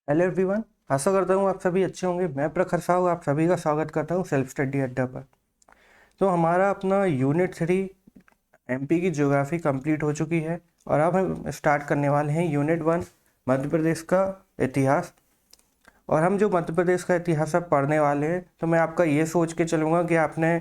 Hello everyone. आशा करता हूँ आप सभी अच्छे होंगे। मैं प्रखर साहू आप सभी का स्वागत करता हूँ सेल्फ स्टडी अड्डा पर। तो हमारा अपना यूनिट 3 एमपी की ज्योग्राफी कंप्लीट हो चुकी है और अब हम स्टार्ट करने वाले हैं यूनिट 1 मध्य प्रदेश का इतिहास। और हम जो मध्य प्रदेश का इतिहास अब पढ़ने वाले हैं, तो मैं आपका ये सोच के चलूँगा कि आपने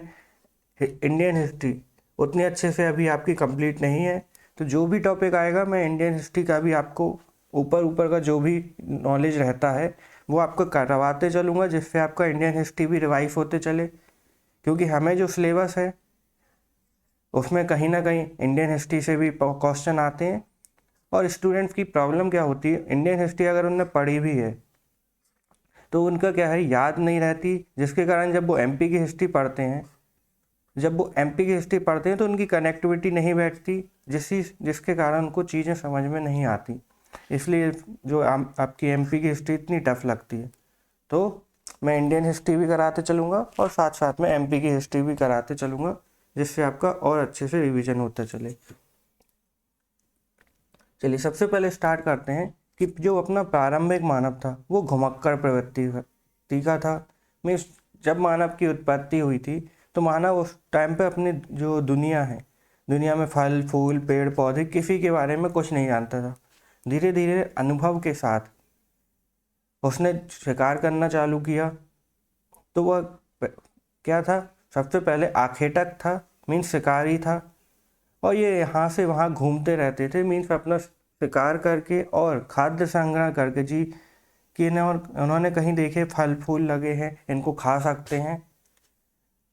इंडियन हिस्ट्री उतनी अच्छे से अभी आपकी कंप्लीट नहीं है। तो जो भी टॉपिक आएगा मैं इंडियन हिस्ट्री का भी आपको ऊपर ऊपर का जो भी नॉलेज रहता है वो आपको करवाते चलूँगा, जिससे आपका इंडियन हिस्ट्री भी रिवाइज होते चले। क्योंकि हमें जो सिलेबस है उसमें कहीं ना कहीं इंडियन हिस्ट्री से भी क्वेश्चन आते हैं। और स्टूडेंट्स की प्रॉब्लम क्या होती है, इंडियन हिस्ट्री अगर उन्होंने पढ़ी भी है तो उनका क्या है, याद नहीं रहती, जिसके कारण जब वो एमपी की हिस्ट्री पढ़ते हैं तो उनकी कनेक्टिविटी नहीं बैठती, जिसके कारण उनको चीज़ें समझ में नहीं आती। इसलिए जो आपकी एमपी की हिस्ट्री इतनी टफ लगती है। तो मैं इंडियन हिस्ट्री भी कराते चलूँगा और साथ साथ में एमपी की हिस्ट्री भी कराते चलूँगा, जिससे आपका और अच्छे से रिवीजन होता चले। चलिए सबसे पहले स्टार्ट करते हैं कि जो अपना प्रारंभिक मानव था वो घुमक्कड़ प्रवृत्ति का था। मीन्स जब मानव की उत्पत्ति हुई थी तो मानव उस टाइम पे अपनी जो दुनिया में फल फूल पेड़ पौधे किसी के बारे में कुछ नहीं जानता था। धीरे धीरे अनुभव के साथ उसने शिकार करना चालू किया। तो वह क्या था, सबसे पहले आखेटक था, मीन्स शिकारी था। और ये यहाँ से वहाँ घूमते रहते थे, मीन्स अपना शिकार करके और खाद्य संग्रह करके जी कि इन्हें, और उन्होंने कहीं देखे फल फूल लगे हैं इनको खा सकते हैं,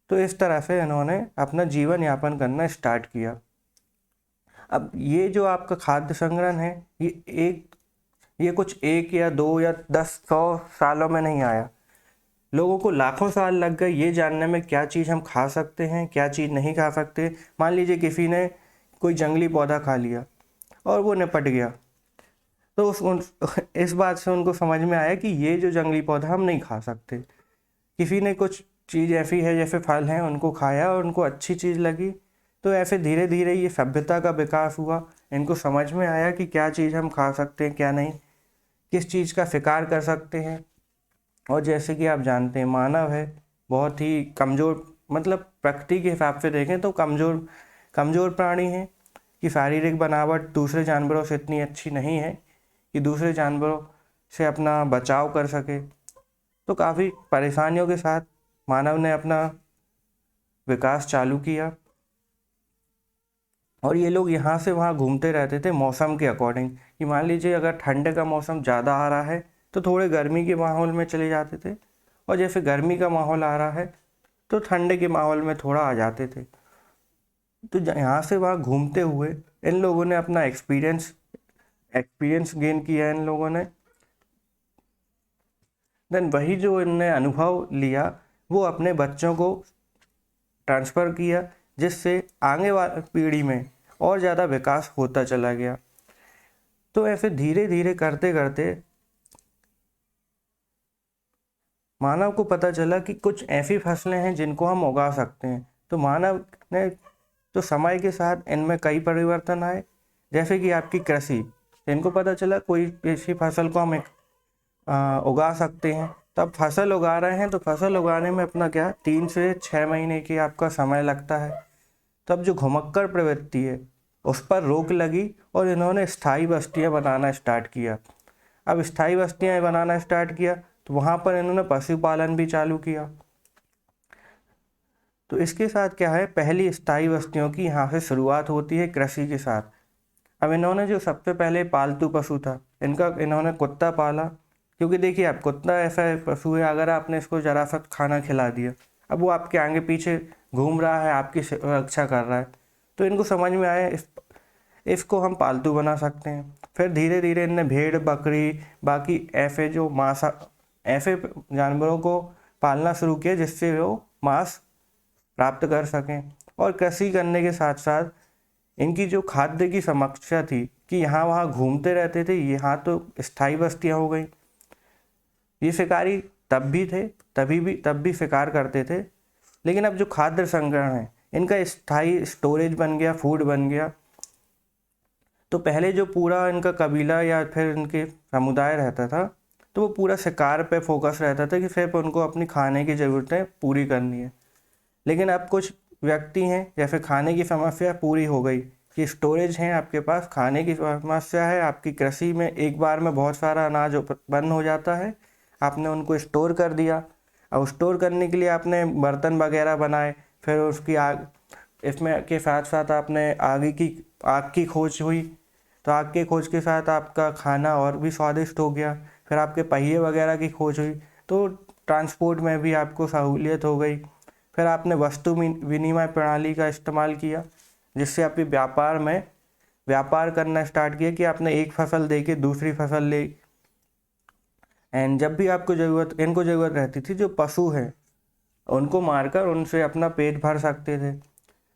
तो इस तरह से इन्होंने अपना जीवन यापन करना स्टार्ट किया। अब ये जो आपका खाद्य संग्रहण है ये कुछ 1 या 2 या 10 100 सालों में नहीं आया। लोगों को लाखों साल लग गए ये जानने में क्या चीज़ हम खा सकते हैं क्या चीज़ नहीं खा सकते। मान लीजिए किसी ने कोई जंगली पौधा खा लिया और वो निपट गया, तो इस बात से उनको समझ में आया कि ये जो जंगली पौधा हम नहीं खा सकते। किसी ने कुछ चीज़ ऐसी है जैसे फल हैं उनको खाया और उनको अच्छी चीज़ लगी, तो ऐसे धीरे धीरे ये सभ्यता का विकास हुआ। इनको समझ में आया कि क्या चीज़ हम खा सकते हैं क्या नहीं, किस चीज़ का शिकार कर सकते हैं। और जैसे कि आप जानते हैं मानव है बहुत ही कमज़ोर, मतलब प्रकृति के हिसाब से देखें तो कमज़ोर प्राणी है कि शारीरिक बनावट दूसरे जानवरों से इतनी अच्छी नहीं है कि दूसरे जानवरों से अपना बचाव कर सके। तो काफ़ी परेशानियों के साथ मानव ने अपना विकास चालू किया। और ये लोग यहाँ से वहाँ घूमते रहते थे मौसम के अकॉर्डिंग, कि मान लीजिए अगर ठंड का मौसम ज़्यादा आ रहा है तो थोड़े गर्मी के माहौल में चले जाते थे, और जैसे गर्मी का माहौल आ रहा है तो ठंडे के माहौल में थोड़ा आ जाते थे। तो यहाँ से वहाँ घूमते हुए इन लोगों ने अपना एक्सपीरियंस गेन किया इन लोगों ने। देन वही जो इनने अनुभव लिया वो अपने बच्चों को ट्रांसफ़र किया, जिससे आगे वाली पीढ़ी में और ज़्यादा विकास होता चला गया। तो ऐसे धीरे धीरे करते करते मानव को पता चला कि कुछ ऐसी फसलें हैं जिनको हम उगा सकते हैं। तो मानव ने तो समय के साथ इनमें कई परिवर्तन आए, जैसे कि आपकी कृषि। इनको पता चला कोई ऐसी फसल को हम उगा सकते हैं। तब फसल उगा रहे हैं तो फसल उगाने में अपना क्या 3 से 6 महीने की आपका समय लगता है। तब जो घुमक्कड़ प्रवृत्ति है उस पर रोक लगी और इन्होंने स्थायी बस्तियां बनाना स्टार्ट किया। अब स्थायी बस्तियां बनाना स्टार्ट किया तो वहाँ पर इन्होंने पशुपालन भी चालू किया। तो इसके साथ क्या है, पहली स्थायी बस्तियों की यहाँ से शुरुआत होती है कृषि के साथ। अब इन्होंने जो सबसे पहले पालतू पशु था इन्होंने कुत्ता पाला। क्योंकि देखिए आप, कुत्ता ऐसा पशु है, अगर आपने इसको जरा सा खाना खिला दिया, अब वो आपके आगे पीछे घूम रहा है, आपकी रक्षा कर रहा है। तो इनको समझ में आया इसको हम पालतू बना सकते हैं। फिर धीरे धीरे इनने भेड़ बकरी बाकी ऐसे जानवरों को पालना शुरू किया जिससे वो मांस प्राप्त कर सकें। और कृषि करने के साथ साथ इनकी जो खाद्य की समस्या थी कि यहाँ वहाँ घूमते रहते थे, यहाँ तो स्थायी बस्तियाँ हो गई। ये शिकारी तब भी शिकार करते थे, लेकिन अब जो खाद्य संग्रहण है इनका स्थायी स्टोरेज बन गया, फूड बन गया। तो पहले जो पूरा इनका कबीला या फिर इनके समुदाय रहता था तो वो पूरा शिकार पे फोकस रहता था कि सिर्फ उनको अपनी खाने की ज़रूरतें पूरी करनी है। लेकिन अब कुछ व्यक्ति हैं जैसे खाने की समस्या पूरी हो गई कि स्टोरेज है आपके पास, खाने की समस्या है, आपकी कृषि में एक बार में बहुत सारा अनाज उत्पन्न हो जाता है, आपने उनको स्टोर कर दिया। अब स्टोर करने के लिए आपने बर्तन वगैरह बनाए, फिर उसकी आग, इसमें के साथ साथ आपने आग की खोज हुई, तो आग की खोज के साथ आपका खाना और भी स्वादिष्ट हो गया। फिर आपके पहिए वगैरह की खोज हुई, तो ट्रांसपोर्ट में भी आपको सहूलियत हो गई। फिर आपने वस्तु विनिमय प्रणाली का इस्तेमाल किया, जिससे आपके व्यापार करना स्टार्ट किया कि आपने एक फसल दे के दूसरी फसल ले। एंड जब भी आपको इनको ज़रूरत रहती थी, जो पशु हैं उनको मारकर उनसे अपना पेट भर सकते थे।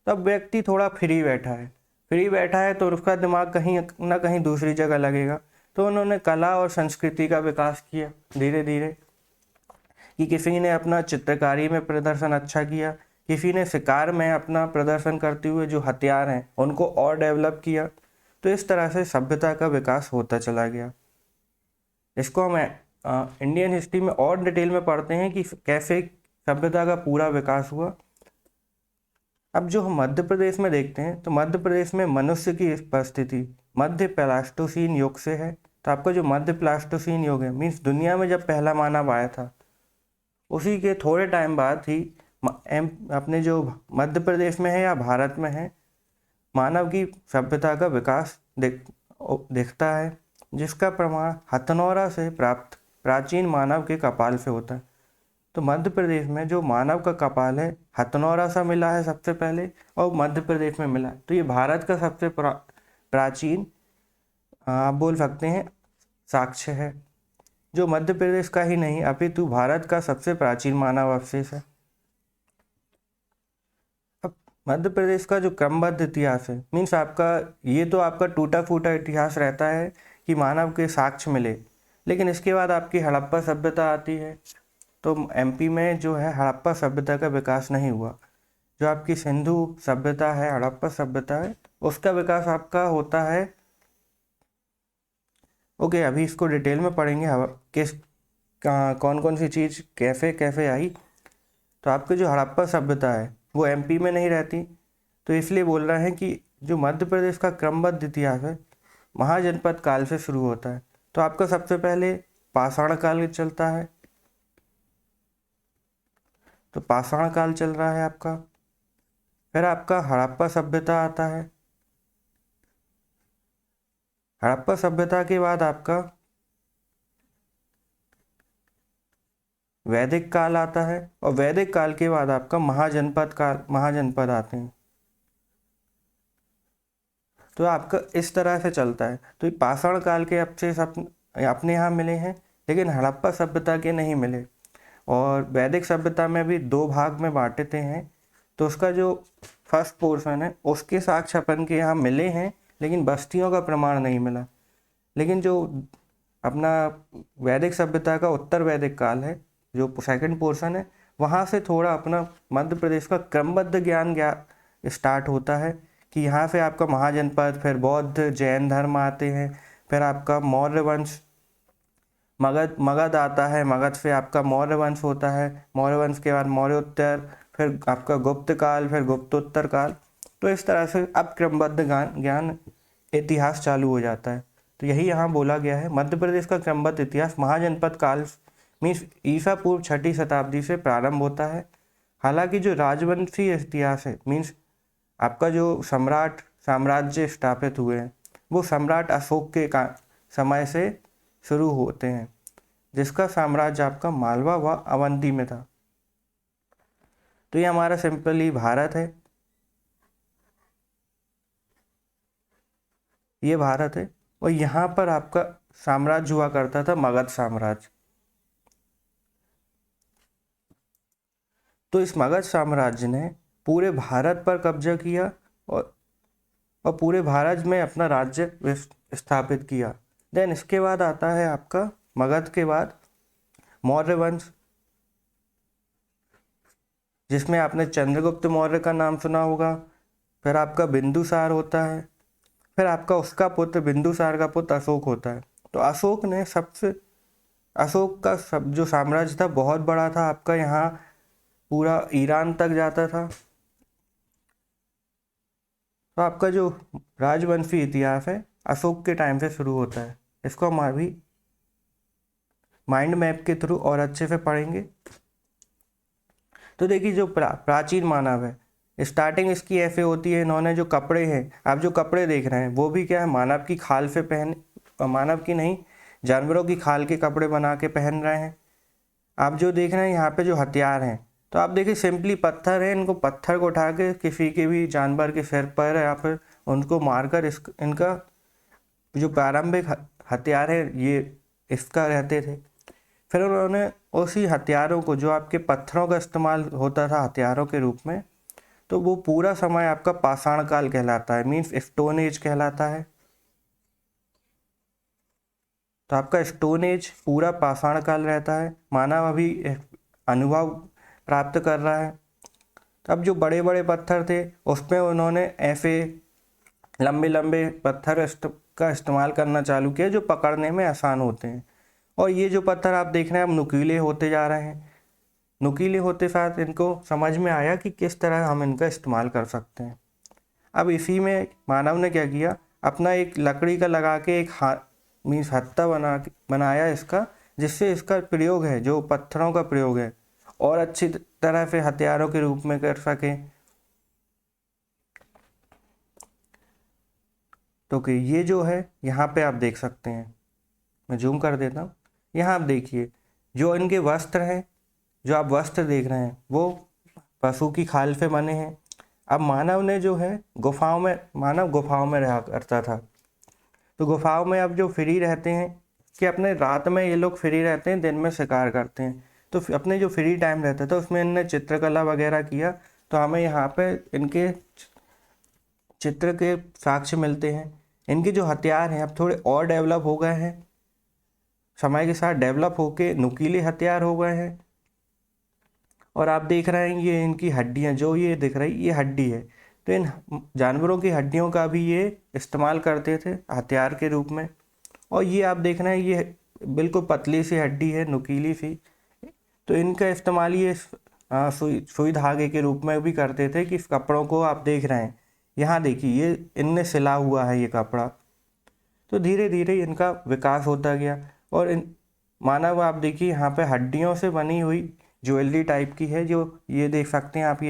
तब व्यक्ति थोड़ा फ्री बैठा है तो उसका दिमाग कहीं ना कहीं दूसरी जगह लगेगा। तो उन्होंने कला और संस्कृति का विकास किया धीरे धीरे, कि किसी ने अपना चित्रकारी में प्रदर्शन अच्छा किया, किसी ने शिकार में अपना प्रदर्शन करते हुए जो हथियार हैं उनको और डेवलप किया। तो इस तरह से सभ्यता का विकास होता चला गया। इसको हम इंडियन हिस्ट्री में और डिटेल में पढ़ते हैं कि कैसे सभ्यता का पूरा विकास हुआ। अब जो हम मध्य प्रदेश में देखते हैं, तो मध्य प्रदेश में मनुष्य की उपस्थिति मध्य प्लास्टोसीन युग से है। तो आपका जो मध्य प्लास्टोसीन युग है, मीन्स दुनिया में जब पहला मानव आया था, उसी के थोड़े टाइम बाद ही अपने जो मध्य प्रदेश में है या भारत में है, मानव की सभ्यता का विकास दिखता है, जिसका प्रमाण हथनौरा से प्राप्त प्राचीन मानव के कपाल से होता है। तो मध्य प्रदेश में जो मानव का कपाल है, हथनौरा सा मिला है सबसे पहले, और मध्य प्रदेश में मिला है। तो ये भारत का सबसे प्राचीन आप बोल सकते हैं साक्ष्य है, जो मध्य प्रदेश का ही नहीं अपितु भारत का सबसे प्राचीन मानव अवशेष है। अब मध्य प्रदेश का जो क्रमबद्ध इतिहास है, मीन्स आपका ये तो आपका टूटा फूटा इतिहास रहता है कि मानव के साक्ष्य मिले, लेकिन इसके बाद आपकी हड़प्पा सभ्यता आती है। तो एमपी में जो है हड़प्पा सभ्यता का विकास नहीं हुआ। जो आपकी सिंधु सभ्यता है, हड़प्पा सभ्यता है, उसका विकास आपका होता है। ओके, अभी इसको डिटेल में पढ़ेंगे किस कौन कौन सी चीज़ कैसे कैसे आई। तो आपकी जो हड़प्पा सभ्यता है वो एमपी में नहीं रहती, तो इसलिए बोल रहे हैं कि जो मध्य प्रदेश का क्रमबद्ध इतिहास है महाजनपद काल से शुरू होता है। तो आपका सबसे पहले पाषाण काल चलता है, तो पाषाण काल चल रहा है आपका। फिर आपका हड़प्पा सभ्यता आता है। हड़प्पा सभ्यता के बाद आपका वैदिक काल आता है, और वैदिक काल के बाद आपका महाजनपद आते हैं। तो आपका इस तरह से चलता है। तो ये पाषाण काल के अवशेष अपने यहाँ मिले हैं, लेकिन हड़प्पा सभ्यता के नहीं मिले। और वैदिक सभ्यता में भी दो भाग में बांटते हैं। तो उसका जो फर्स्ट पोर्शन है उसके साक्ष्य अपन के यहाँ मिले हैं, लेकिन बस्तियों का प्रमाण नहीं मिला। लेकिन जो अपना वैदिक सभ्यता का उत्तर वैदिक काल है, जो सेकंड पोर्शन है, वहाँ से थोड़ा अपना मध्य प्रदेश का क्रमबद्ध ज्ञान स्टार्ट होता है कि यहाँ से आपका महाजनपद, फिर बौद्ध जैन धर्म आते हैं, फिर आपका मौर्य वंश मगध आता है, मगध से आपका मौर्य वंश होता है, मौर्य वंश के बाद मौर्योत्तर, फिर आपका गुप्त काल, फिर गुप्तोत्तर काल। तो इस तरह से अब क्रमबद्ध ज्ञान इतिहास चालू हो जाता है। तो यही यहाँ बोला गया है, मध्य प्रदेश का क्रमबद्ध इतिहास महाजनपद काल मीन्स ईसा पूर्व 6ठी शताब्दी से प्रारंभ होता है। हालांकि जो राजवंशी इतिहास है, मीन्स आपका जो साम्राज्य स्थापित हुए हैं, वो सम्राट अशोक के समय से शुरू होते हैं, जिसका साम्राज्य आपका मालवा व अवंती में था। तो ये हमारा सिंपली भारत है, ये भारत है, और यहाँ पर आपका साम्राज्य हुआ करता था मगध साम्राज्य। तो इस मगध साम्राज्य ने पूरे भारत पर कब्जा किया और पूरे भारत में अपना राज्य स्थापित किया। देन इसके बाद आता है आपका मगध के बाद मौर्य वंश, जिसमें आपने चंद्रगुप्त मौर्य का नाम सुना होगा। फिर आपका बिंदुसार होता है, फिर आपका उसका पुत्र बिंदुसार का पुत्र अशोक होता है। तो अशोक ने अशोक का जो साम्राज्य था बहुत बड़ा था, आपका यहाँ पूरा ईरान तक जाता था। तो आपका जो राजवंशी इतिहास है अशोक के टाइम से शुरू होता है। इसको हम अभी माइंड मैप के थ्रू और अच्छे से पढ़ेंगे। तो देखिए जो प्राचीन मानव है, स्टार्टिंग इसकी ऐसे होती है। इन्होंने जो कपड़े हैं, आप जो कपड़े देख रहे हैं वो भी क्या है, मानव की खाल से मानव की नहीं, जानवरों की खाल के कपड़े बना के पहन रहे हैं। आप जो देख रहे हैं यहाँ पे जो हथियार हैं, तो आप देखिए सिंपली पत्थर है, इनको पत्थर को उठा के किसी के भी जानवर के सिर पर या फिर उनको मारकर इनका जो प्रारंभिक हथियार है ये इसका रहते थे। फिर उन्होंने उसी हथियारों को, जो आपके पत्थरों का इस्तेमाल होता था हथियारों के रूप में, तो वो पूरा समय आपका पाषाण काल कहलाता है, मीन्स स्टोन एज कहलाता है। तो आपका स्टोन एज पूरा पाषाण काल रहता है। मानव अभी अनुभव प्राप्त कर रहा है। तब जो बड़े बड़े पत्थर थे उसमें उन्होंने ऐसे लंबे लंबे पत्थर का इस्तेमाल करना चालू किया जो पकड़ने में आसान होते हैं। और ये जो पत्थर आप देख रहे हैं अब नुकीले होते जा रहे हैं। नुकीले होते साथ इनको समझ में आया कि किस तरह हम इनका इस्तेमाल कर सकते हैं। अब इसी में मानव ने क्या किया, अपना एक लकड़ी का लगा के एक मीन्स हत्था बनाया इसका, जिससे इसका प्रयोग है, जो पत्थरों का प्रयोग है, और अच्छी तरह से हथियारों के रूप में कर सके। तो कि ये जो है यहाँ पे आप देख सकते हैं, मैं जूम कर देता हूँ। यहाँ आप देखिए जो इनके वस्त्र हैं, जो आप वस्त्र देख रहे हैं वो पशु की खाल से बने हैं। अब मानव ने जो है मानव गुफाओं में रहा करता था। तो गुफाओं में अब जो फ्री रहते हैं कि अपने रात में ये लोग फ्री रहते हैं, दिन में शिकार करते हैं। तो अपने जो फ्री टाइम रहता था उसमें इनने चित्रकला वगैरह किया। तो हमें यहाँ पे इनके चित्र के साक्ष्य मिलते हैं। इनके जो हथियार हैं अब थोड़े और डेवलप हो गए हैं, समय के साथ डेवलप होके नुकीले हथियार हो गए हैं। और आप देख रहे हैं ये इनकी हड्डियां, जो ये दिख रही ये हड्डी है। तो इन जानवरों की हड्डियों का भी ये इस्तेमाल करते थे हथियार के रूप में। और ये आप देख रहे हैं ये बिल्कुल पतली सी हड्डी है, नुकीली सी। तो इनका इस्तेमाल ये सुई धागे के रूप में भी करते थे। कि इस कपड़ों को आप देख रहे हैं, यहाँ देखिए ये इनने सिला हुआ है ये कपड़ा। तो धीरे धीरे इनका विकास होता गया। और मानव आप देखिए यहाँ पे हड्डियों से बनी हुई ज्वेलरी टाइप की है, जो ये देख सकते हैं आप।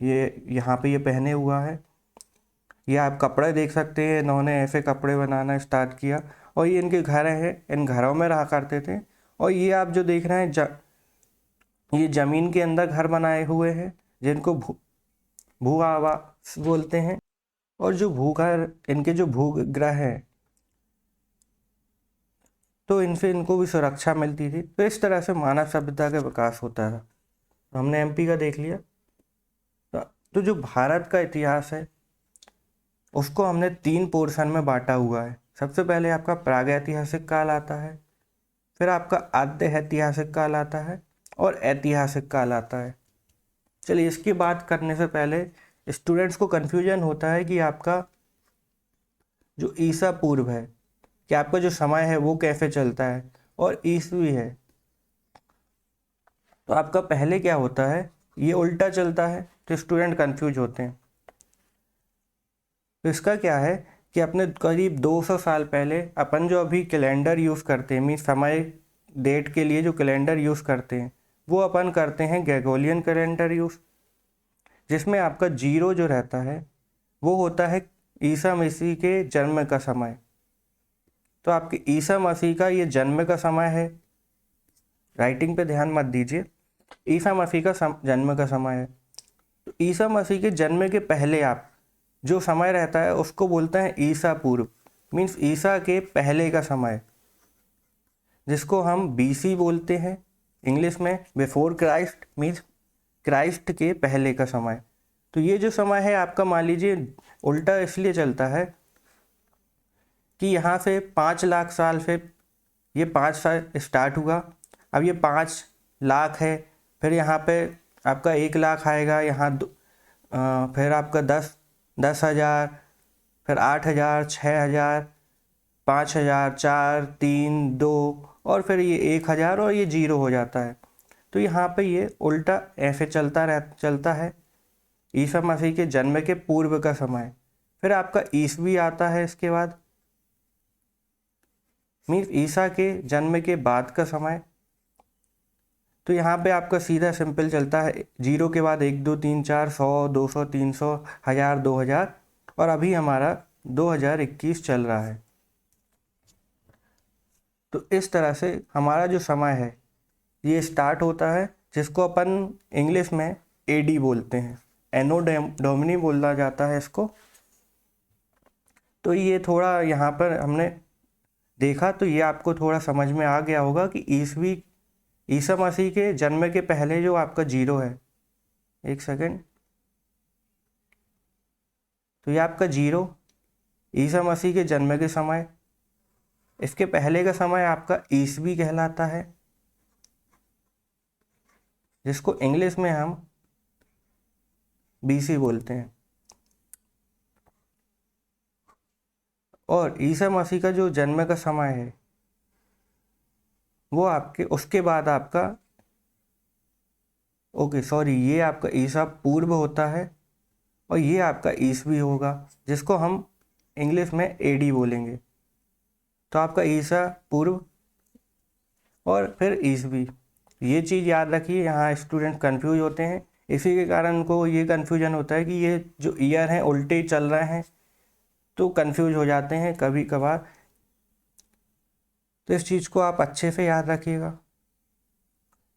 ये यहाँ पे ये पहने हुआ है। ये आप कपड़े देख सकते हैं, इन्होंने ऐसे कपड़े बनाना स्टार्ट किया। और ये इनके घर हैं, इन घरों में रहा करते थे। और ये आप जो देख रहे हैं ये ज़मीन के अंदर घर बनाए हुए हैं, जिनको भू आवास बोलते हैं। और जो भूघर, इनके जो भूग्रह हैं, तो इनसे इनको भी सुरक्षा मिलती थी। तो इस तरह से मानव सभ्यता का विकास होता था। हमने एमपी का देख लिया। तो जो भारत का इतिहास है उसको हमने 3 पोर्शन में बांटा हुआ है। सबसे पहले आपका प्रागैतिहासिक काल आता है, फिर आपका आद्य ऐतिहासिक काल आता है, और ऐतिहासिक काल आता है। चलिए इसकी बात करने से पहले स्टूडेंट्स को कन्फ्यूजन होता है कि आपका जो ईसा पूर्व है, कि आपका जो समय है वो कैसे चलता है, और ईसवी है तो आपका पहले क्या होता है, ये उल्टा चलता है। तो स्टूडेंट कंफ्यूज होते हैं। तो इसका क्या है कि अपने करीब 200 साल पहले अपन जो अभी कैलेंडर यूज़ करते हैं, मीन्स समय डेट के लिए जो कैलेंडर यूज़ करते हैं, वो अपन करते हैं ग्रेगोरियन कैलेंडर यूज़, जिसमें आपका जीरो जो रहता है वो होता है ईसा मसीह के जन्म का समय। तो आपके ईसा मसीह का ये जन्म का समय है, राइटिंग पे ध्यान मत दीजिए, ईसा मसीह का जन्म का समय है। तो ईसा मसीह के जन्म के पहले आप जो समय रहता है उसको बोलते हैं ईसा पूर्व, मीन्स ईसा के पहले का समय, जिसको हम बीसी बोलते हैं इंग्लिश में। बिफोर क्राइस्ट मीन्स क्राइस्ट के पहले का समय। तो ये जो समय है आपका, मान लीजिए उल्टा इसलिए चलता है कि यहाँ से 5 लाख साल से ये 5 साल स्टार्ट हुआ। अब ये 5 लाख है, फिर यहाँ पे आपका 1 लाख आएगा, यहाँ फिर आपका 10,000, फिर 8,000, 6,000, 5,000, 4, 3, 2, और फिर ये 1000 और ये 0 हो जाता है। तो यहाँ पे ये उल्टा ऐसे चलता है ईसा मसीह के जन्म के पूर्व का समय। फिर आपका ईसवी आता है इसके बाद, मीन्स ईसा के जन्म के बाद का समय। तो यहाँ पे आपका सीधा सिंपल चलता है, 0 के बाद 1 2 3 4 100 200 300 1000 2000, और अभी हमारा 2021 चल रहा है। तो इस तरह से हमारा जो समय है ये स्टार्ट होता है, जिसको अपन इंग्लिश में एडी बोलते हैं, एनो डोमिनी बोला जाता है इसको। तो ये थोड़ा यहाँ पर हमने देखा तो ये आपको थोड़ा समझ में आ गया होगा कि ईसा मसीह के जन्म के पहले जो आपका 0 है, एक सेकेंड, तो ये आपका 0 ईसा मसीह के जन्म के समय, इसके पहले का समय आपका ईसवी कहलाता है, जिसको इंग्लिश में हम बीसी बोलते हैं। और ईसा मसीह का जो जन्म का समय है वो आपके उसके बाद आपका ये आपका ईसा पूर्व होता है और ये आपका ईसवी होगा, जिसको हम इंग्लिश में एडी बोलेंगे। तो आपका ईसा पूर्व और फिर ईसवी, ये चीज़ याद रखिए, यहाँ स्टूडेंट कंफ्यूज होते हैं, इसी के कारण उनको ये कंफ्यूजन होता है कि ये जो ईयर हैं उल्टे चल रहे हैं, तो कंफ्यूज हो जाते हैं कभी कभार। तो इस चीज़ को आप अच्छे से याद रखिएगा।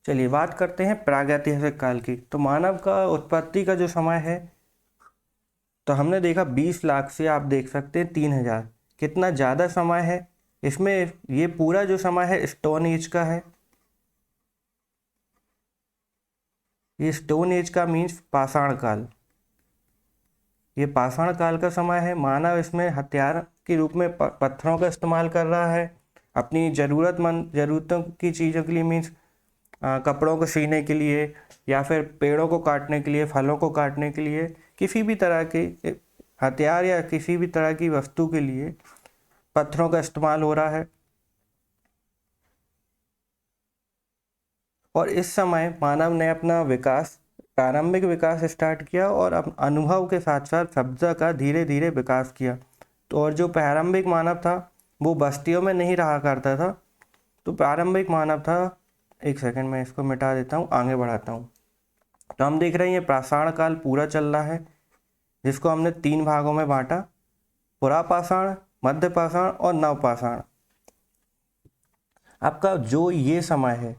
चलिए बात करते हैं प्रागैतिहासिक काल की। तो मानव का उत्पत्ति का जो समय है, तो हमने देखा 20 लाख से आप देख सकते हैं 3000, कितना ज़्यादा समय है इसमें। ये पूरा जो समय है स्टोन एज का है, ये स्टोन एज का मीन्स पाषाण काल, ये पाषाण काल का समय है। मानव इसमें हथियार के रूप में पत्थरों का इस्तेमाल कर रहा है अपनी ज़रूरतों की चीज़ों के लिए, मीन्स कपड़ों को सीने के लिए या फिर पेड़ों को काटने के लिए, फलों को काटने के लिए, किसी भी तरह के हथियार या किसी भी तरह की वस्तु के लिए पत्थरों का इस्तेमाल हो रहा है। और इस समय मानव ने अपना प्रारंभिक विकास स्टार्ट किया और अनुभव के साथ साथ सभ्यता का धीरे धीरे विकास किया। तो और जो प्रारंभिक मानव था वो बस्तियों में नहीं रहा करता था। तो प्रारंभिक मानव था, एक सेकंड में इसको मिटा देता हूँ, आगे बढ़ाता हूँ। तो हम देख रहे हैं ये पाषाण काल पूरा चल रहा है, जिसको हमने 3 भागों में बांटा, पुरापाषाण, मध्य पाषाण और नवपाषाण। आपका जो ये समय है,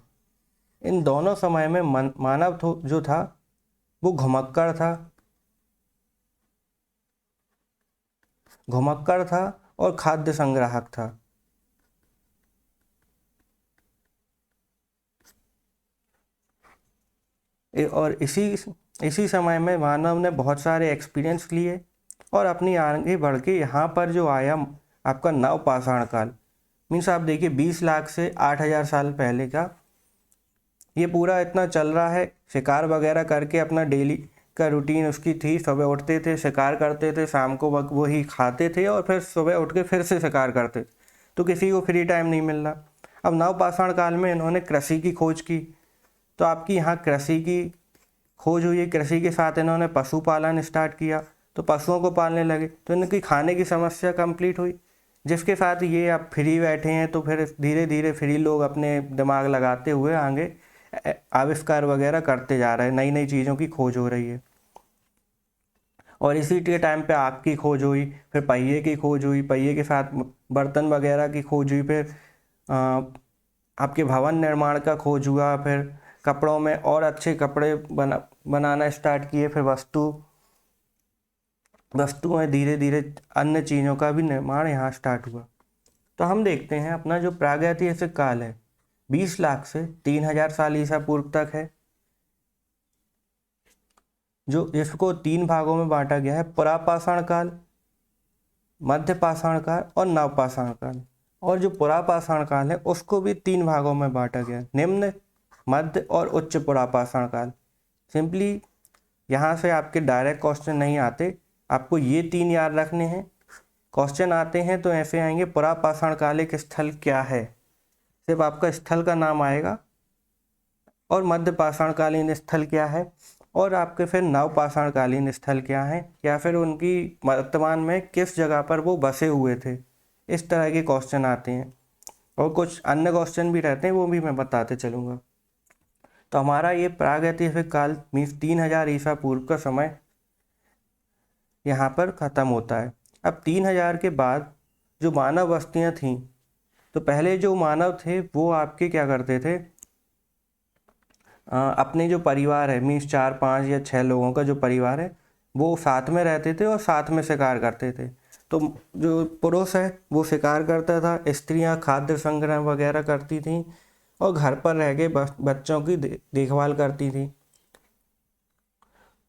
इन दोनों समय में मानव जो था वो घुमक्कड़ था और खाद्य संग्राहक था। और इसी समय में मानव ने बहुत सारे एक्सपीरियंस लिए और अपनी आगे बढ़ के यहाँ पर जो आया आपका नवपाषाण काल, मीन्स आप देखिए 20 लाख से 8000 साल पहले का ये पूरा इतना चल रहा है। शिकार वगैरह करके अपना डेली का रूटीन उसकी थी, सुबह उठते थे, शिकार करते थे, शाम को वही खाते थे और फिर सुबह उठ के फिर से शिकार करते। तो किसी को फ्री टाइम नहीं मिल रहा। अब नवपाषाण काल में इन्होंने कृषि की खोज की, तो आपकी यहाँ कृषि की खोज हुई। कृषि के साथ इन्होंने पशुपालन स्टार्ट किया, तो पशुओं को पालने लगे, तो इनकी खाने की समस्या कंप्लीट हुई, जिसके साथ ये अब फ्री बैठे हैं। तो फिर धीरे धीरे फ्री लोग अपने दिमाग लगाते हुए आगे आविष्कार वगैरह करते जा रहे हैं, नई नई चीज़ों की खोज हो रही है। और इसी के टाइम पे आग की खोज हुई, फिर पहिए की खोज हुई, पहिए के साथ बर्तन वगैरह की खोज हुई, फिर आपके भवन निर्माण का खोज हुआ, फिर कपड़ों में और अच्छे कपड़े बनाना स्टार्ट किए, फिर वस्तुएं धीरे धीरे अन्य चीज़ों का भी निर्माण यहाँ स्टार्ट हुआ। तो हम देखते हैं अपना जो प्रागैतिहासिक काल है 20 लाख से 3000 साल ईसा पूर्व तक है, जो इसको 3 भागों में बांटा गया है, पुरापाषाण काल, मध्य पाषाण काल और नवपाषाण काल। और जो पुरापाषाण काल है उसको भी 3 भागों में बांटा गया है, निम्न, मध्य और उच्च पुरापाषाण काल। सिंपली यहाँ से आपके डायरेक्ट क्वेश्चन नहीं आते, आपको ये 3 याद रखने हैं। क्वेश्चन आते हैं तो ऐसे आएंगे, पुरापाषाण काल एक स्थल क्या है, सिर्फ आपका स्थल का नाम आएगा और मध्य पाषाणकालीन स्थल क्या है, और आपके फिर नवपाषाणकालीन स्थल क्या है, या फिर उनकी वर्तमान में किस जगह पर वो बसे हुए थे। इस तरह के क्वेश्चन आते हैं और कुछ अन्य क्वेश्चन भी रहते हैं, वो भी मैं बताते चलूँगा। तो हमारा ये प्रागैतिहासिक काल मीन्स 3000 ईसा पूर्व का समय यहाँ पर ख़त्म होता है। अब 3000 के बाद जो मानव बस्तियाँ थीं, तो पहले जो मानव थे वो आपके क्या करते थे, अपने जो परिवार है मीन्स 4 5 या 6 लोगों का जो परिवार है वो साथ में रहते थे और साथ में शिकार करते थे। तो जो पुरुष है वो शिकार करता था, स्त्रियां खाद्य संग्रह वगैरह करती थीं और घर पर रह के बच्चों की देखभाल करती थी।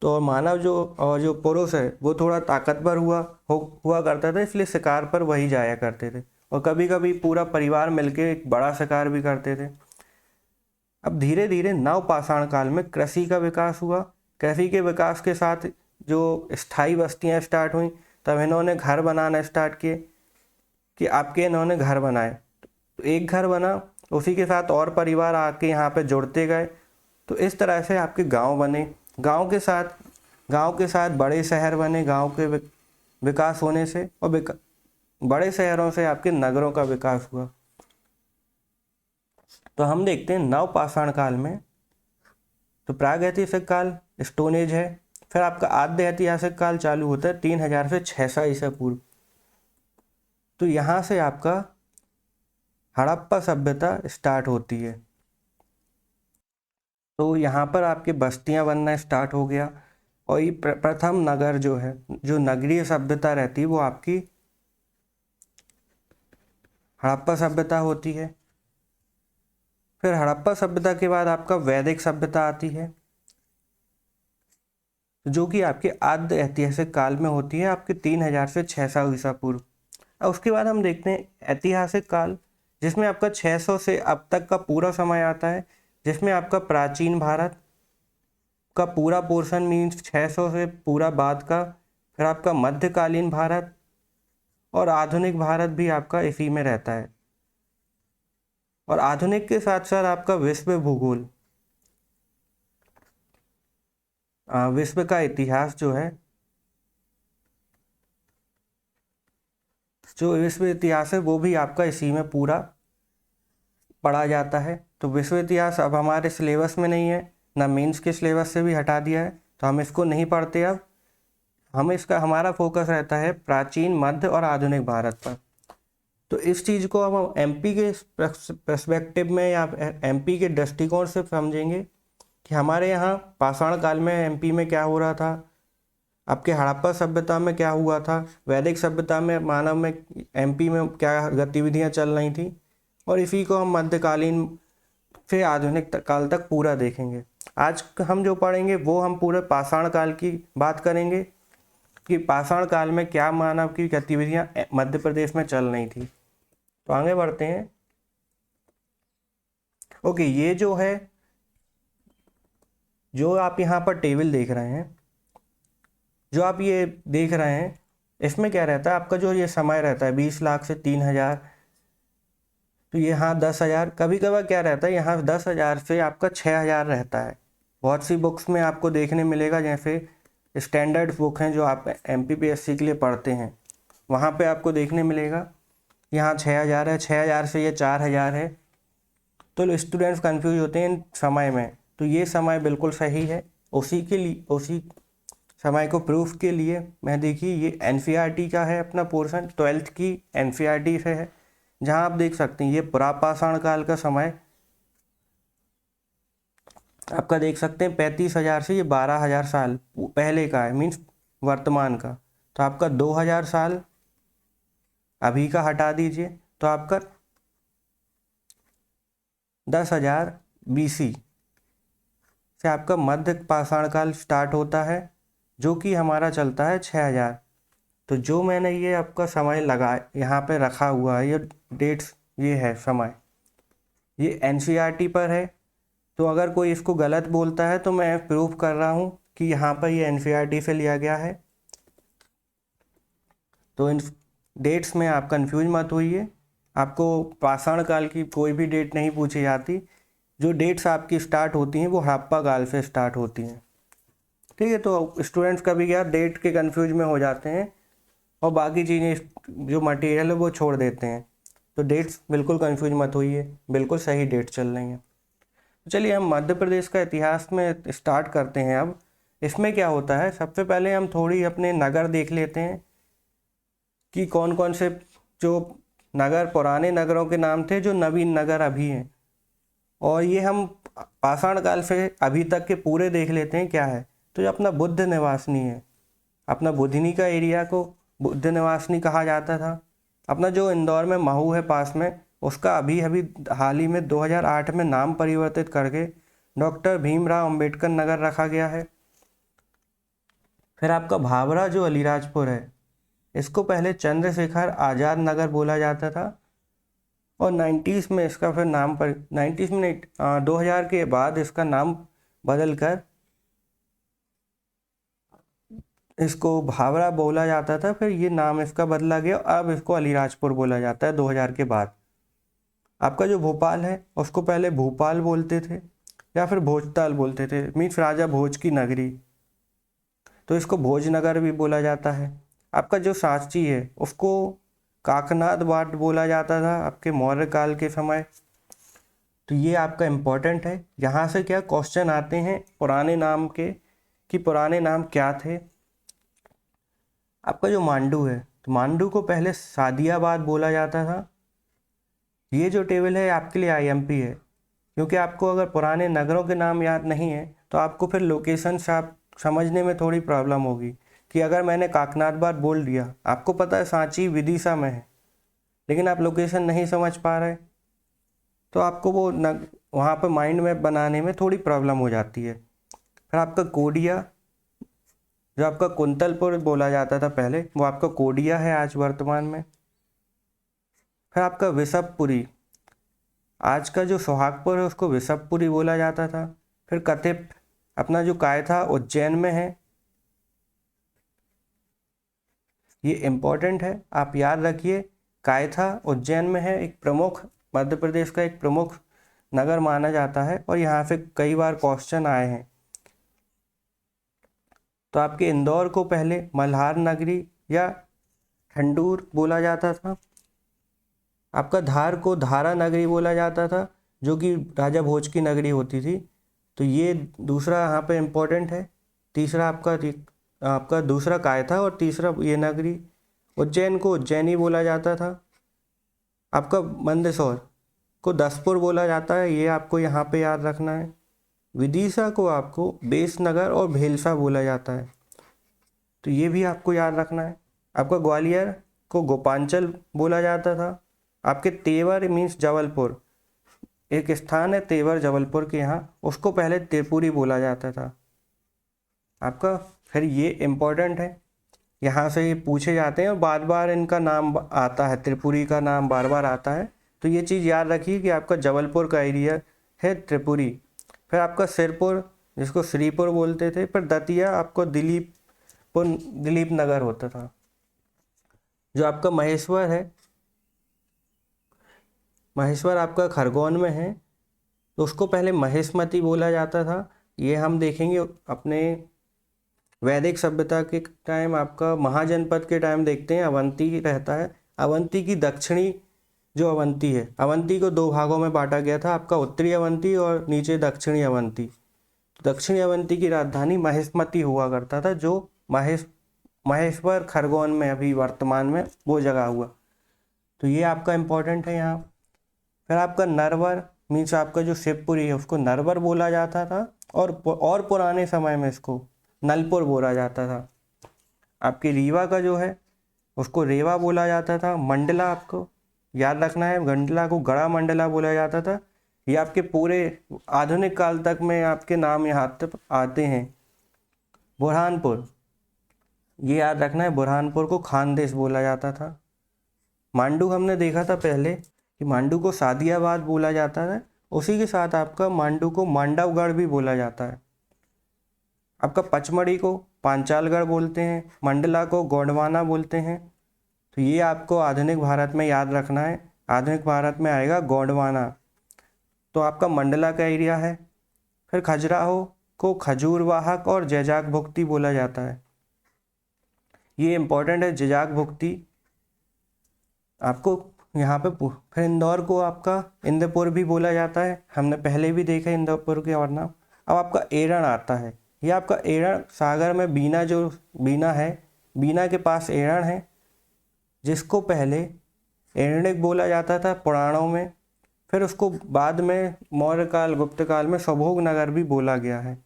तो मानव जो पुरुष है वो थोड़ा ताकतवर हुआ करता था, इसलिए शिकार पर वही जाया करते थे और कभी कभी पूरा परिवार मिलके एक बड़ा शिकार भी करते थे। अब धीरे धीरे नवपाषाण काल में कृषि का विकास हुआ। कृषि के विकास के साथ जो स्थायी बस्तियां स्टार्ट हुई, तब इन्होंने घर बनाना स्टार्ट किए कि आपके इन्होंने घर बनाए। तो एक घर बना, उसी के साथ और परिवार आके यहाँ पे जुड़ते गए। तो इस तरह से आपके गांव बने, गांव के साथ बड़े शहर बने, गांव के विकास होने से, और बड़े शहरों से आपके नगरों का विकास हुआ। तो हम देखते हैं नवपाषाण काल में, तो प्रागैतिहासिक काल स्टोन एज है, फिर आपका आद्य ऐतिहासिक काल चालू होता है 3000 से 600 ईसा पूर्व। तो यहाँ से आपका हड़प्पा सभ्यता स्टार्ट होती है। तो यहाँ पर आपके बस्तियाँ बनना स्टार्ट हो गया और ये प्रथम नगर जो है, जो नगरीय सभ्यता रहती है, वो आपकी हड़प्पा सभ्यता होती है। फिर हड़प्पा सभ्यता के बाद आपका वैदिक सभ्यता आती है, जो कि आपके आद्य ऐतिहासिक काल में होती है, आपके 3000 से 600 ईसा पूर्व। और उसके बाद हम देखते हैं ऐतिहासिक काल, जिसमें आपका 600 से अब तक का पूरा समय आता है, जिसमें आपका प्राचीन भारत का पूरा पोर्शन मीन्स 600 से पूरा बाद का, फिर आपका मध्यकालीन भारत और आधुनिक भारत भी आपका इसी में रहता है। और आधुनिक के साथ साथ आपका विश्व भूगोल, विश्व का इतिहास जो है, जो विश्व इतिहास है वो भी आपका इसी में पूरा पढ़ा जाता है। तो विश्व इतिहास अब हमारे सिलेबस में नहीं है, ना मेंस के सिलेबस से भी हटा दिया है, तो हम इसको नहीं पढ़ते। अब हमारा फोकस रहता है प्राचीन, मध्य और आधुनिक भारत पर। तो इस चीज़ को हम एमपी के पर्सपेक्टिव में या एमपी के दृष्टिकोण से समझेंगे कि हमारे यहाँ पाषाण काल में एमपी में क्या हो रहा था, आपके हड़प्पा सभ्यता में क्या हुआ था, वैदिक सभ्यता में मानव में एमपी में क्या गतिविधियाँ चल रही थी, और इसी को हम मध्यकालीन से आधुनिक काल तक पूरा देखेंगे। आज हम जो पढ़ेंगे वो हम पूरे पाषाण काल की बात करेंगे कि पाषाण काल में क्या मानव की गतिविधियाँ मध्य प्रदेश में चल रही थी। तो आगे बढ़ते हैं। ओके, ये जो है, जो आप यहाँ पर टेबल देख रहे हैं, जो आप ये देख रहे हैं, इसमें क्या रहता है, आपका जो ये समय रहता है 20 लाख से 3000, तो यहाँ 10,000, कभी कभार क्या रहता है यहाँ 10,000 से आपका 6,000 रहता है। बहुत सी बुक्स में आपको देखने मिलेगा, जैसे स्टैंडर्ड बुक हैं जो आप MPPSC के लिए पढ़ते हैं, वहाँ पे आपको देखने मिलेगा यहाँ 6,000 है, 6,000 से ये 4,000 है। तो स्टूडेंट्स कंफ्यूज होते हैं समय में, तो ये समय बिल्कुल सही है। उसी समय को प्रूफ के लिए मैं देखिए ये NCERT का है अपना पोर्शन, 12th की NCERT से है, जहाँ आप देख सकते हैं ये पुरापाषाण काल का समय आपका देख सकते हैं 35,000 से ये 12,000 साल पहले का है, मीन्स वर्तमान का। तो आपका 2,000 साल अभी का हटा दीजिए, तो आपका 10,000 BC से आपका मध्य पाषाण काल स्टार्ट होता है, जो कि हमारा चलता है 6,000। तो जो मैंने ये आपका समय लगा यहाँ पे रखा हुआ है, ये डेट्स, ये है समय, ये NCERT पर है। तो अगर कोई इसको गलत बोलता है तो मैं प्रूव कर रहा हूँ कि यहाँ पर ये NCERT से लिया गया है। तो इन डेट्स में आप कंफ्यूज मत होइए, आपको पाषाण काल की कोई भी डेट नहीं पूछी जाती। जो डेट्स आपकी स्टार्ट होती हैं वो हड़प्पा काल से स्टार्ट होती हैं। ठीक है, तो स्टूडेंट्स कभी क्या डेट के कंफ्यूज में हो जाते हैं और बाकी चीज़ें जो मटेरियल है वो छोड़ देते हैं। तो डेट्स बिल्कुल कंफ्यूज मत होइए, बिल्कुल सही डेट चल रही हैं। तो चलिए हम मध्य प्रदेश का इतिहास में स्टार्ट करते हैं। अब इसमें क्या होता है, सबसे पहले हम थोड़ी अपने नगर देख लेते हैं कि कौन कौन से जो नगर पुराने नगरों के नाम थे जो नवीन नगर अभी हैं, और ये हम पाषाण काल से अभी तक के पूरे देख लेते हैं क्या है। तो जो अपना बुद्ध निवासनी है, अपना बुधनी का एरिया को बुद्ध निवासनी कहा जाता था। अपना जो इंदौर में महू है पास में, उसका अभी अभी हाल ही में 2008 में नाम परिवर्तित करके डॉक्टर भीमराव अंबेडकर नगर रखा गया है। फिर आपका भावरा जो अलीराजपुर है, इसको पहले चंद्रशेखर आज़ाद नगर बोला जाता था, और 90s में इसका फिर नाम पर 90s में नहीं 2000 के बाद इसका नाम बदल कर इसको भावरा बोला जाता था। फिर ये नाम इसका बदला गया, अब इसको अलीराजपुर बोला जाता है 2000 के बाद। आपका जो भोपाल है उसको पहले भोपाल बोलते थे या फिर भोजताल बोलते थे, मीन्स राजा भोज की नगरी, तो इसको भोजनगर भी बोला जाता है। आपका जो सांची है उसको काकनाद बाट बोला जाता था आपके मौर्य काल के समय। तो ये आपका इम्पोर्टेंट है, यहाँ से क्या क्वेश्चन आते हैं पुराने नाम के कि पुराने नाम क्या थे। आपका जो मांडू है, तो मांडू को पहले सादियाबाद बोला जाता था। ये जो टेबल है आपके लिए आईएमपी है, क्योंकि आपको अगर पुराने नगरों के नाम याद नहीं है तो आपको फिर लोकेशन से आप समझने में थोड़ी प्रॉब्लम होगी कि अगर मैंने काकनाथबाद बोल दिया, आपको पता है सांची विदिशा में है, लेकिन आप लोकेशन नहीं समझ पा रहे, तो आपको वो वहाँ पर माइंड मैप बनाने में थोड़ी प्रॉब्लम हो जाती है। फिर आपका कोडिया, जो आपका कुंतलपुर बोला जाता था पहले, वो आपका कोडिया है आज वर्तमान में। फिर आपका विशपपुरी, आज का जो सोहागपुर है उसको विशपपुरी बोला जाता था। फिर कतिप, अपना जो कायथा उज्जैन में है, ये इम्पोर्टेंट है, आप याद रखिए। कायथा उज्जैन में है, एक प्रमुख मध्य प्रदेश का एक प्रमुख नगर माना जाता है, और यहाँ से कई बार क्वेश्चन आए हैं। तो आपके इंदौर को पहले मल्हार नगरी या ठंडूर बोला जाता था। आपका धार को धारा नगरी बोला जाता था, जो कि राजा भोज की नगरी होती थी। तो ये दूसरा यहाँ पे इम्पोर्टेंट है। तीसरा आपका दूसरा कायथा और तीसरा ये नगरी। उज्जैन को उज्जैनी बोला जाता था। आपका मंदसौर को दसपुर बोला जाता है, ये आपको यहाँ पे याद रखना है। विदिशा को आपको बेसनगर और भेलसा बोला जाता है, तो ये भी आपको याद रखना है। आपका ग्वालियर को गोपांचल बोला जाता था। आपके तेवर मीन्स जबलपुर, एक स्थान है तेवर जबलपुर के यहाँ, उसको पहले त्रिपुरी बोला जाता था आपका। फिर ये इम्पोर्टेंट है, यहाँ से ये पूछे जाते हैं और बार बार इनका नाम आता है, त्रिपुरी का नाम बार बार आता है। तो ये चीज़ याद रखिए कि आपका जबलपुर का एरिया है त्रिपुरी। फिर आपका सिरपुर, जिसको श्रीपुर बोलते थे। फिर दतिया आपको दिलीप नगर होता था। जो आपका महेश्वर है, महेश्वर आपका खरगोन में है, तो उसको पहले महेशमती बोला जाता था। ये हम देखेंगे अपने वैदिक सभ्यता के टाइम, आपका महाजनपद के टाइम देखते हैं अवंती रहता है। अवंती की दक्षिणी जो अवंती है, अवंती को दो भागों में बांटा गया था, आपका उत्तरी अवंती और नीचे दक्षिणी अवंती। दक्षिणी अवंती की राजधानी महेशमती हुआ करता था, जो महेश्वर खरगोन में अभी वर्तमान में वो जगह हुआ। तो ये आपका इम्पोर्टेंट है यहाँ। फिर आपका नरवर मीन्स आपका जो शिवपुरी है उसको नरवर बोला जाता था, और पुराने समय में इसको नलपुर बोला जाता था। आपकी रीवा का जो है उसको रेवा बोला जाता था। मंडला आपको याद रखना है, मंडला को गड़ा मंडला बोला जाता था। ये आपके पूरे आधुनिक काल तक में आपके नाम यहाँ तक आते हैं। बुरहानपुर, ये याद रखना है, बुरहानपुर को खानदेश बोला जाता था। मांडू हमने देखा था पहले कि मांडू को सादियाबाद बोला जाता है, उसी के साथ आपका मांडू को मांडवगढ़ भी बोला जाता है। आपका पचमढ़ी को पांचालगढ़ बोलते हैं, मंडला को गोंडवाना बोलते हैं। तो ये आपको आधुनिक भारत में याद रखना है। आधुनिक भारत में आएगा गोंडवाना, तो आपका मंडला का एरिया है। फिर खजुराहो को खजूरवाहक और जैजाक भुक्ति बोला जाता है, ये इंपॉर्टेंट है। जैजाक भुक्ति आपको यहाँ पे फिर इंदौर को आपका इंदौपुर भी बोला जाता है, हमने पहले भी देखा इंदौपुर के और नाम। अब आपका एरण आता है, ये आपका एरण सागर में बीना, जो बीना है, बीना के पास एरण है, जिसको पहले एरण्यक बोला जाता था पुराणों में, फिर उसको बाद में मौर्य काल गुप्त काल में स्वभोग नगर भी बोला गया है।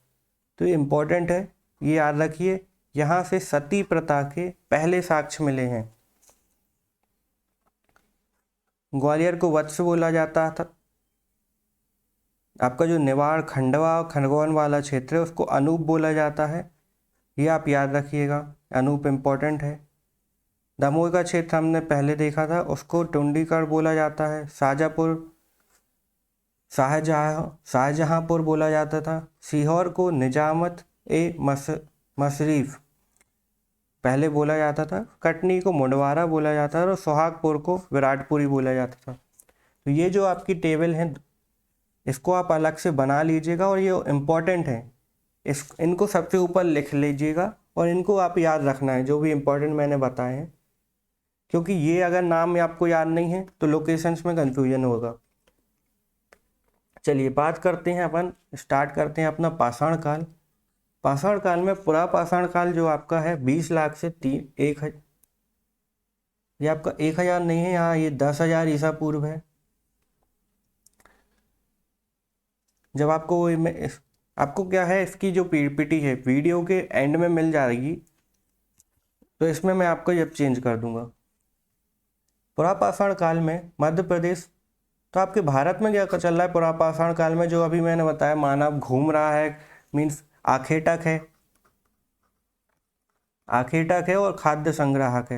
तो ये इम्पोर्टेंट है, ये याद रखिए। यहाँ से सती प्रथा के पहले साक्ष्य मिले हैं। ग्वालियर को वत्स बोला जाता था। आपका जो निवाड़ खंडवा और खरगोन वाला क्षेत्र है उसको अनूप बोला जाता है, ये आप याद रखिएगा, अनूप इम्पोर्टेंट है। दमोह का क्षेत्र हमने पहले देखा था, उसको टुंडीगढ़ बोला जाता है। शाहजहाँपुर शाहजहाँपुर बोला जाता था। सीहोर को निजामत ए मशरीफ पहले बोला जाता था। कटनी को मुंडवारा बोला जाता था और सोहागपुर को विराटपुरी बोला जाता था। तो ये जो आपकी टेबल है इसको आप अलग से बना लीजिएगा और ये इम्पॉर्टेंट है, इनको सबसे ऊपर लिख लीजिएगा और इनको आप याद रखना है, जो भी इम्पोर्टेंट मैंने बताए हैं, क्योंकि ये अगर नाम आपको याद नहीं है तो लोकेशंस में कंफ्यूजन होगा। चलिए बात करते हैं, अपन स्टार्ट करते हैं अपना पाषाण काल। पाषाण काल में पुरा पाषाण काल जो आपका है 20 लाख से 1 ये आपका 1000 नहीं है, यहाँ ये 10,000 ईसा पूर्व है। जब आपको क्या है, इसकी जो पीपीटी है वीडियो के एंड में मिल जाएगी, तो इसमें मैं आपको जब चेंज कर दूंगा। पुरापाषाण काल में मध्य प्रदेश, तो आपके भारत में क्या चल रहा है पुरापाषाण काल में, जो अभी मैंने बताया, मानव घूम रहा है, मीन्स आखेटक है और खाद्य संग्राहक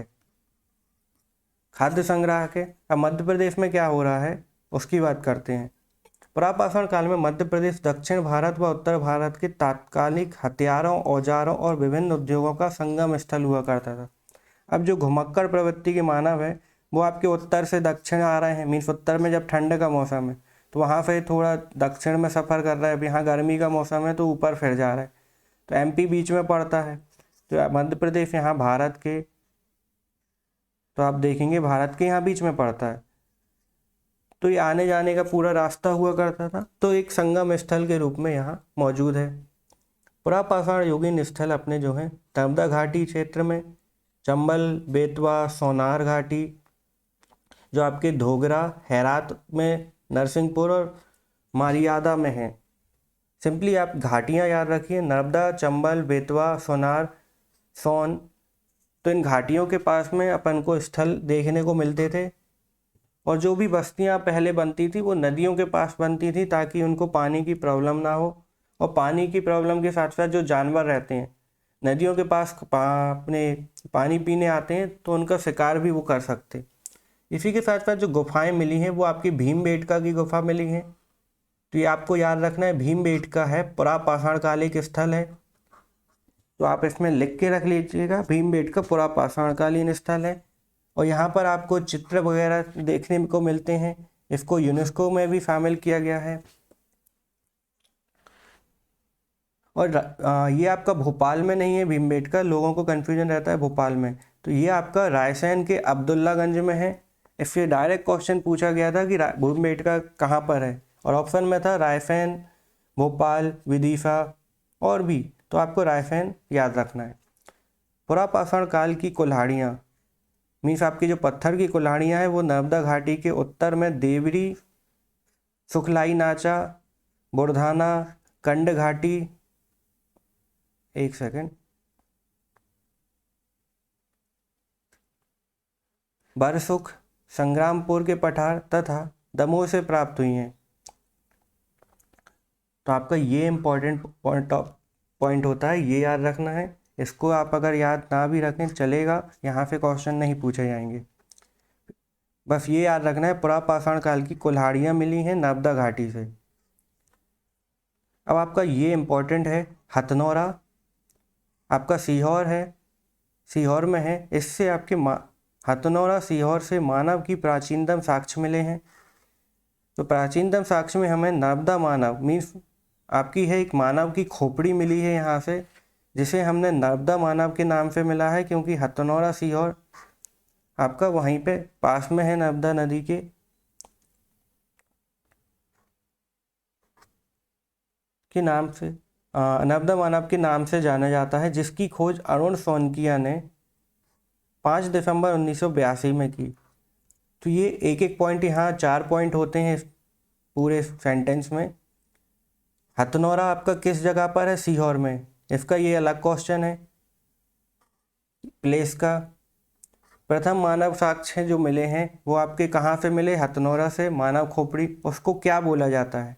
है। अब मध्य प्रदेश में क्या हो रहा है उसकी बात करते हैं। पुरापाषाण काल में मध्य प्रदेश दक्षिण भारत व उत्तर भारत के तात्कालिक हथियारों, औजारों और विभिन्न उद्योगों का संगम स्थल हुआ करता था। अब जो घुमक्कड़ प्रवृत्ति के मानव है वो आपके उत्तर से दक्षिण आ रहे हैं, मीन्स उत्तर में जब ठंड का मौसम है तो वहाँ से थोड़ा दक्षिण में सफ़र कर रहा है। अब यहाँ गर्मी का मौसम है तो ऊपर फिर जा रहा है, तो एमपी बीच में पड़ता है। तो मध्य प्रदेश यहाँ भारत के, तो आप देखेंगे भारत के यहाँ बीच में पड़ता है, तो ये आने जाने का पूरा रास्ता हुआ करता था, तो एक संगम स्थल के रूप में यहाँ मौजूद है। पुरापाषाण युगीन स्थल अपने जो हैं नर्मदा घाटी क्षेत्र में, चंबल, बेतवा, सोनार घाटी, जो आपके धोगरा, हेरात में, नरसिंहपुर और मारियादा में है। सिंपली आप घाटियाँ याद रखिए, नर्मदा, चंबल, बेतवा, सोनार, सोन। तो इन घाटियों के पास में अपन को स्थल देखने को मिलते थे, और जो भी बस्तियां पहले बनती थी वो नदियों के पास बनती थी ताकि उनको पानी की प्रॉब्लम ना हो। और पानी की प्रॉब्लम के साथ साथ जो जानवर रहते हैं नदियों के पास अपने पानी पीने आते हैं, तो उनका शिकार भी वो कर सकते। इसी के साथ साथ जो गुफाएं मिली हैं वो आपकी भीमबेटका की गुफा मिली है, तो ये आपको याद रखना है। भीमबेटका है पुरापाषाण काल एक स्थल है, तो आप इसमें लिख के रख लीजिएगा, भीमबेटका पुरापाषाणकालीन स्थल है। और यहाँ पर आपको चित्र वगैरह देखने को मिलते हैं, इसको यूनेस्को में भी शामिल किया गया है। और ये आपका भोपाल में नहीं है भीमबेटका, लोगों को कन्फ्यूजन रहता है भोपाल में, तो ये आपका रायसेन के अब्दुल्लागंज में है। इससे डायरेक्ट क्वेश्चन पूछा गया था कि भीमबेटका कहाँ पर है, और ऑप्शन में था रायसेन, भोपाल, विदिशा और भी, तो आपको रायसेन याद रखना है। पुरापाषाण काल की कुल्हाड़ियाँ, मीन्स आपकी जो पत्थर की कुल्हाड़ियाँ हैं वो नर्मदा घाटी के उत्तर में देवरी, सुखलाई नाचा, बुरधाना, कंड घाटी, एक सेकेंड, बरसुख, संग्रामपुर के पठार तथा दमोह से प्राप्त हुई हैं। तो आपका ये इम्पोर्टेंट पॉइंट होता है, ये याद रखना है। इसको आप अगर याद ना भी रखें चलेगा, यहाँ से क्वेश्चन नहीं पूछे जाएंगे। बस ये याद रखना है, पुरापाषाण काल की कुल्हाड़ियाँ मिली हैं नर्मदा घाटी से। अब आपका ये इम्पोर्टेंट है, हथनौरा आपका सीहोर है, सीहोर में है। इससे आपके हथनौरा सीहोर से मानव की प्राचीनतम साक्ष्य मिले हैं। तो प्राचीनतम साक्ष्य में हमें नर्मदा मानव मीन्स आपकी है एक मानव की खोपड़ी मिली है यहाँ से, जिसे हमने नर्मदा मानव के नाम से मिला है, क्योंकि हथनौरा सीहोर आपका वहीं पे पास में है नर्मदा नदी के नाम से, नर्मदा मानव के नाम से जाना जाता है, जिसकी खोज अरुण सोनकिया ने 5 दिसंबर 1982 में की। तो ये एक एक पॉइंट, यहाँ 4 पॉइंट होते हैं इस पूरे सेंटेंस में। हथनौरा आपका किस जगह पर है? सीहोर में। इसका ये अलग क्वेश्चन है प्लेस का। प्रथम मानव साक्ष्य जो मिले हैं वो आपके कहाँ से मिले? हथनौरा से। मानव खोपड़ी उसको क्या बोला जाता है?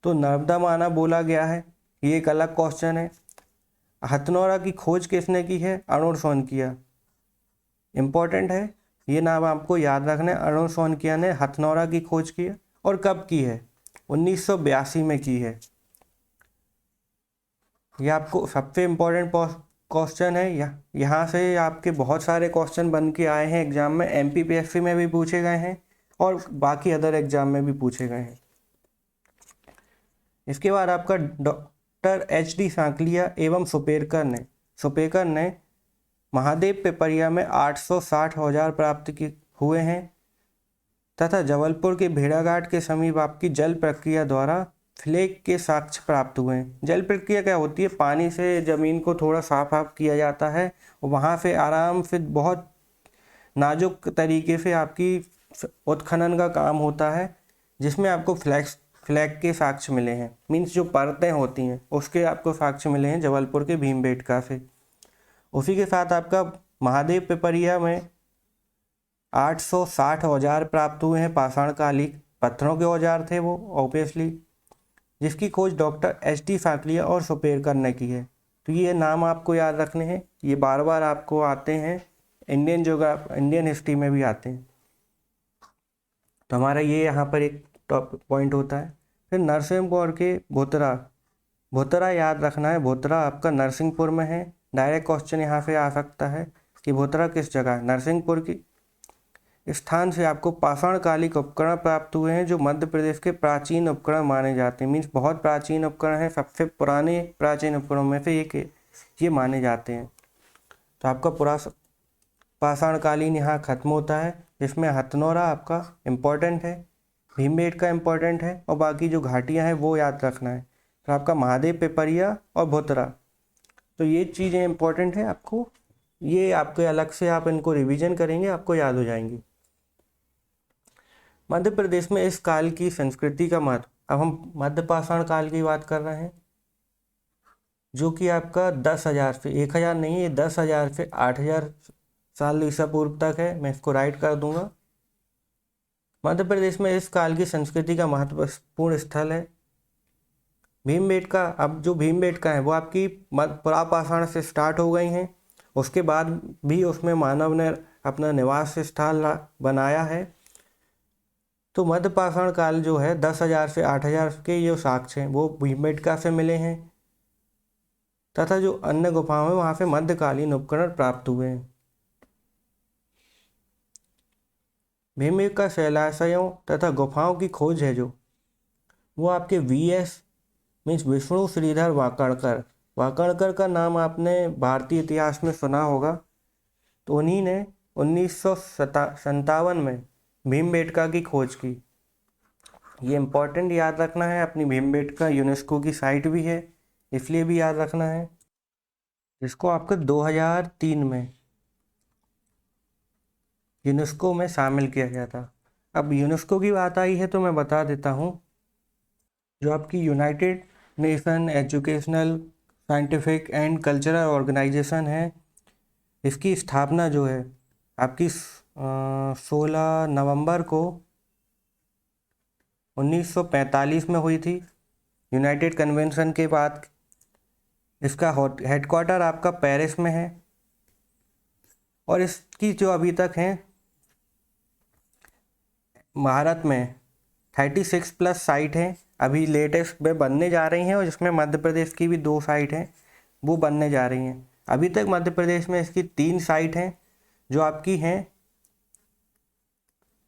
तो नर्मदा मानव बोला गया है, ये एक अलग क्वेश्चन है। हथनौरा की खोज किसने की है? अरुण सोनकिया। इम्पोर्टेंट है, ये नाम आपको याद रखना है। अरुण सोनकिया ने हथनौरा की खोज की है। और कब की है? 1982 में की है। ये आपको सबसे इम्पोर्टेंट क्वेश्चन है। यहाँ से आपके बहुत सारे क्वेश्चन बन के आए हैं एग्जाम में, MPPSC में भी पूछे गए हैं और बाकी अदर एग्जाम में भी पूछे गए हैं। इसके बाद आपका डॉक्टर HD सांकलिया एवं सुपेकर ने महादेव पिपरिया में 860 औजार प्राप्त हुए हैं तथा जबलपुर के भेड़ाघाट के समीप आपकी जल प्रक्रिया द्वारा फ्लेक के साक्ष्य प्राप्त हुए हैं। जल प्रक्रिया क्या होती है? पानी से ज़मीन को थोड़ा साफ किया जाता है और वहाँ से आराम से बहुत नाजुक तरीके से आपकी उत्खनन का काम होता है, जिसमें आपको फ्लैग के साक्ष्य मिले हैं। मीन्स जो परतें होती हैं उसके आपको साक्ष्य मिले हैं जबलपुर के भीमबेटका से। उसी के साथ आपका महादेव पिपरिया में 860 औजार प्राप्त हुए हैं। पाषाणकालिक पत्थरों के औजार थे वो ऑब्वियसली, जिसकी खोज डॉक्टर HD सांकलिया और सुपेकर ने की है। तो ये नाम आपको याद रखने हैं, ये बार बार आपको आते हैं, इंडियन हिस्ट्री में भी आते हैं। तो हमारा ये यहाँ पर एक टॉप पॉइंट होता है। फिर नरसिंहपुर के भोतरा याद रखना है। भोतरा आपका नरसिंहपुर में है। डायरेक्ट क्वेश्चन यहाँ से आ सकता है कि भोतरा किस जगह है? नरसिंहपुर की स्थान से आपको पाषाणकालिक उपकरण प्राप्त हुए हैं, जो मध्य प्रदेश के प्राचीन उपकरण माने जाते हैं। मीन्स बहुत प्राचीन उपकरण हैं, सबसे पुराने प्राचीन उपकरणों में से एक ये माने जाते हैं। तो आपका पूरा पाषाणकालीन यहाँ खत्म होता है, जिसमें हथनौरा आपका इम्पोर्टेंट है, भीमबेटका इम्पोर्टेंट है और बाकी जो घाटियाँ हैं वो याद रखना है। तो आपका महादेव पिपरिया और भोतरा, तो ये चीज़ें इम्पोर्टेंट है आपको, ये आपके अलग से आप इनको रिवीजन करेंगे आपको याद हो जाएंगी। मध्य प्रदेश में इस काल की संस्कृति का महत्व, अब हम मध्य पाषाण काल की बात कर रहे हैं, जो कि आपका 10,000 से 1,000 नहीं, ये 10,000 से 8,000 साल ईसा पूर्व तक है। मैं इसको राइट कर दूंगा। मध्य प्रदेश में इस काल की संस्कृति का महत्वपूर्ण स्थल है भीमबेटका। अब जो भीमबेटका है वो आपकी पुरापाषाण से स्टार्ट हो गई हैं, उसके बाद भी उसमें मानव ने अपना निवास स्थल बनाया है। तो मध्य पाषाण काल जो है 10,000 से 8,000 के जो साक्ष्य हैं वो भीमबेटका से मिले हैं तथा जो अन्य गुफाओं में वहाँ से मध्यकालीन उपकरण प्राप्त हुए हैं। भीमबेटका शैलाशयों तथा गुफाओं की खोज है जो वो आपके VS मीन्स विष्णु श्रीधर वाकणकर का नाम आपने भारतीय इतिहास में सुना होगा। तो उन्हीं ने 1957 में भीमबेटका की खोज की। ये इम्पोर्टेंट याद रखना है। अपनी भीमबेटका यूनेस्को की साइट भी है, इसलिए भी याद रखना है। इसको आपको 2003 में यूनेस्को में शामिल किया गया था। अब यूनेस्को की बात आई है तो मैं बता देता हूँ, जो आपकी United Nation Educational Scientific and Cultural Organization है, इसकी स्थापना जो है आपकी 16 नवंबर को 1945 में हुई थी, यूनाइटेड कन्वेंशन के बाद। इसका हेडक्वार्टर आपका पेरिस में है और इसकी जो अभी तक हैं भारत में 36+ साइट हैं, अभी लेटेस्ट में बनने जा रही हैं, और जिसमें मध्य प्रदेश की भी 2 साइट हैं वो बनने जा रही हैं। अभी तक मध्य प्रदेश में इसकी 3 साइट हैं जो आपकी हैं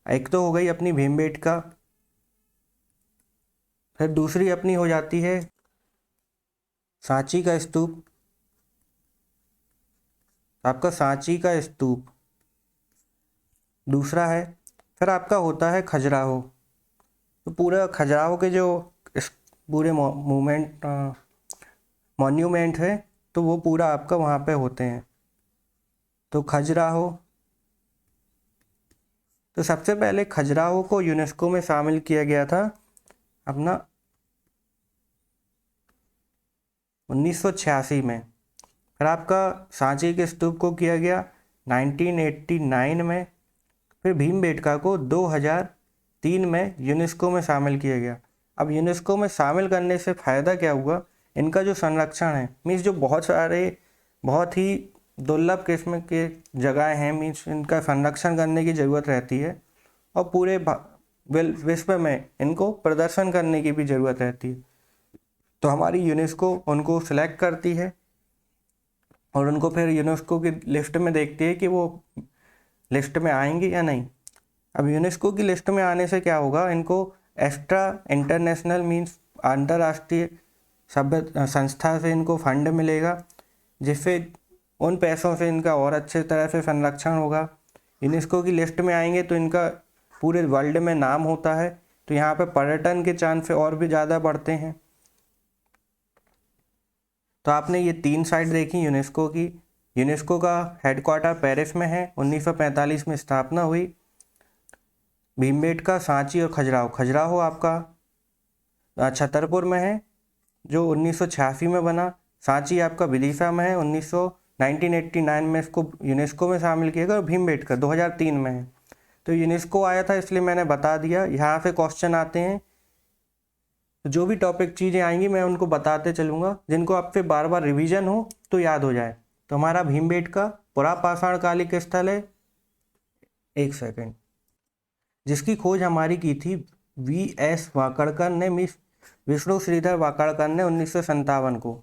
एक तो हो गई अपनी भीमबेटका, फिर दूसरी अपनी हो जाती है सांची का स्तूप, आपका सांची का स्तूप दूसरा है। फिर आपका होता है खजुराहो। तो पूरा खजुराहो के जो इस पूरे मूवमेंट मॉन्यूमेंट है तो वो पूरा आपका वहाँ पे होते हैं। तो खजुराहो, तो सबसे पहले खजुराहो को यूनेस्को में शामिल किया गया था अपना 1986 में। फिर आपका सांची के स्तूप को किया गया 1989 में। फिर भीमबेटका को 2003 में यूनेस्को में शामिल किया गया। अब यूनेस्को में शामिल करने से फ़ायदा क्या हुआ, इनका जो संरक्षण है, मीन्स जो बहुत सारे बहुत ही दुर्लभ किस्म के जगह हैं, मीन्स इनका संरक्षण करने की ज़रूरत रहती है और पूरे विश्व में इनको प्रदर्शन करने की भी ज़रूरत रहती है। तो हमारी यूनेस्को उनको सिलेक्ट करती है और उनको फिर यूनेस्को की लिस्ट में देखती है कि वो लिस्ट में आएंगे या नहीं। अब यूनेस्को की लिस्ट में आने से क्या होगा, इनको एक्स्ट्रा इंटरनेशनल मीन्स अंतर्राष्ट्रीय सभ्य संस्था से इनको फंड मिलेगा, जिससे उन पैसों से इनका और अच्छे तरह से संरक्षण होगा। यूनेस्को की लिस्ट में आएंगे तो इनका पूरे वर्ल्ड में नाम होता है, तो यहाँ पे पर्यटन के चांस और भी ज़्यादा बढ़ते हैं। तो आपने ये 3 साइट देखी यूनेस्को की। यूनेस्को का हेडक्वार्टर पेरिस में है, 1945 में स्थापना हुई। भीमबेटका, सांची और खजुराहो, खजुराहो आपका छतरपुर में है जो 1986 में बना। सांची आपका विदिशा में है, 1989 में इसको यूनेस्को में शामिल किया गया। और भीमबेटका 2003 में है। तो यूनेस्को आया था इसलिए मैंने बता दिया। यहाँ से क्वेश्चन आते हैं, तो जो भी टॉपिक चीज़ें आएंगी मैं उनको बताते चलूँगा, जिनको आपसे बार बार रिवीजन हो तो याद हो जाए। तो हमारा भीमबेटका पुरापाषाण कालिक स्थल है, 1 सेकेंड, जिसकी खोज हमारी की थी V.S. वाकड़कर ने, मिस विष्णु श्रीधर वाकड़कर ने 1957 को।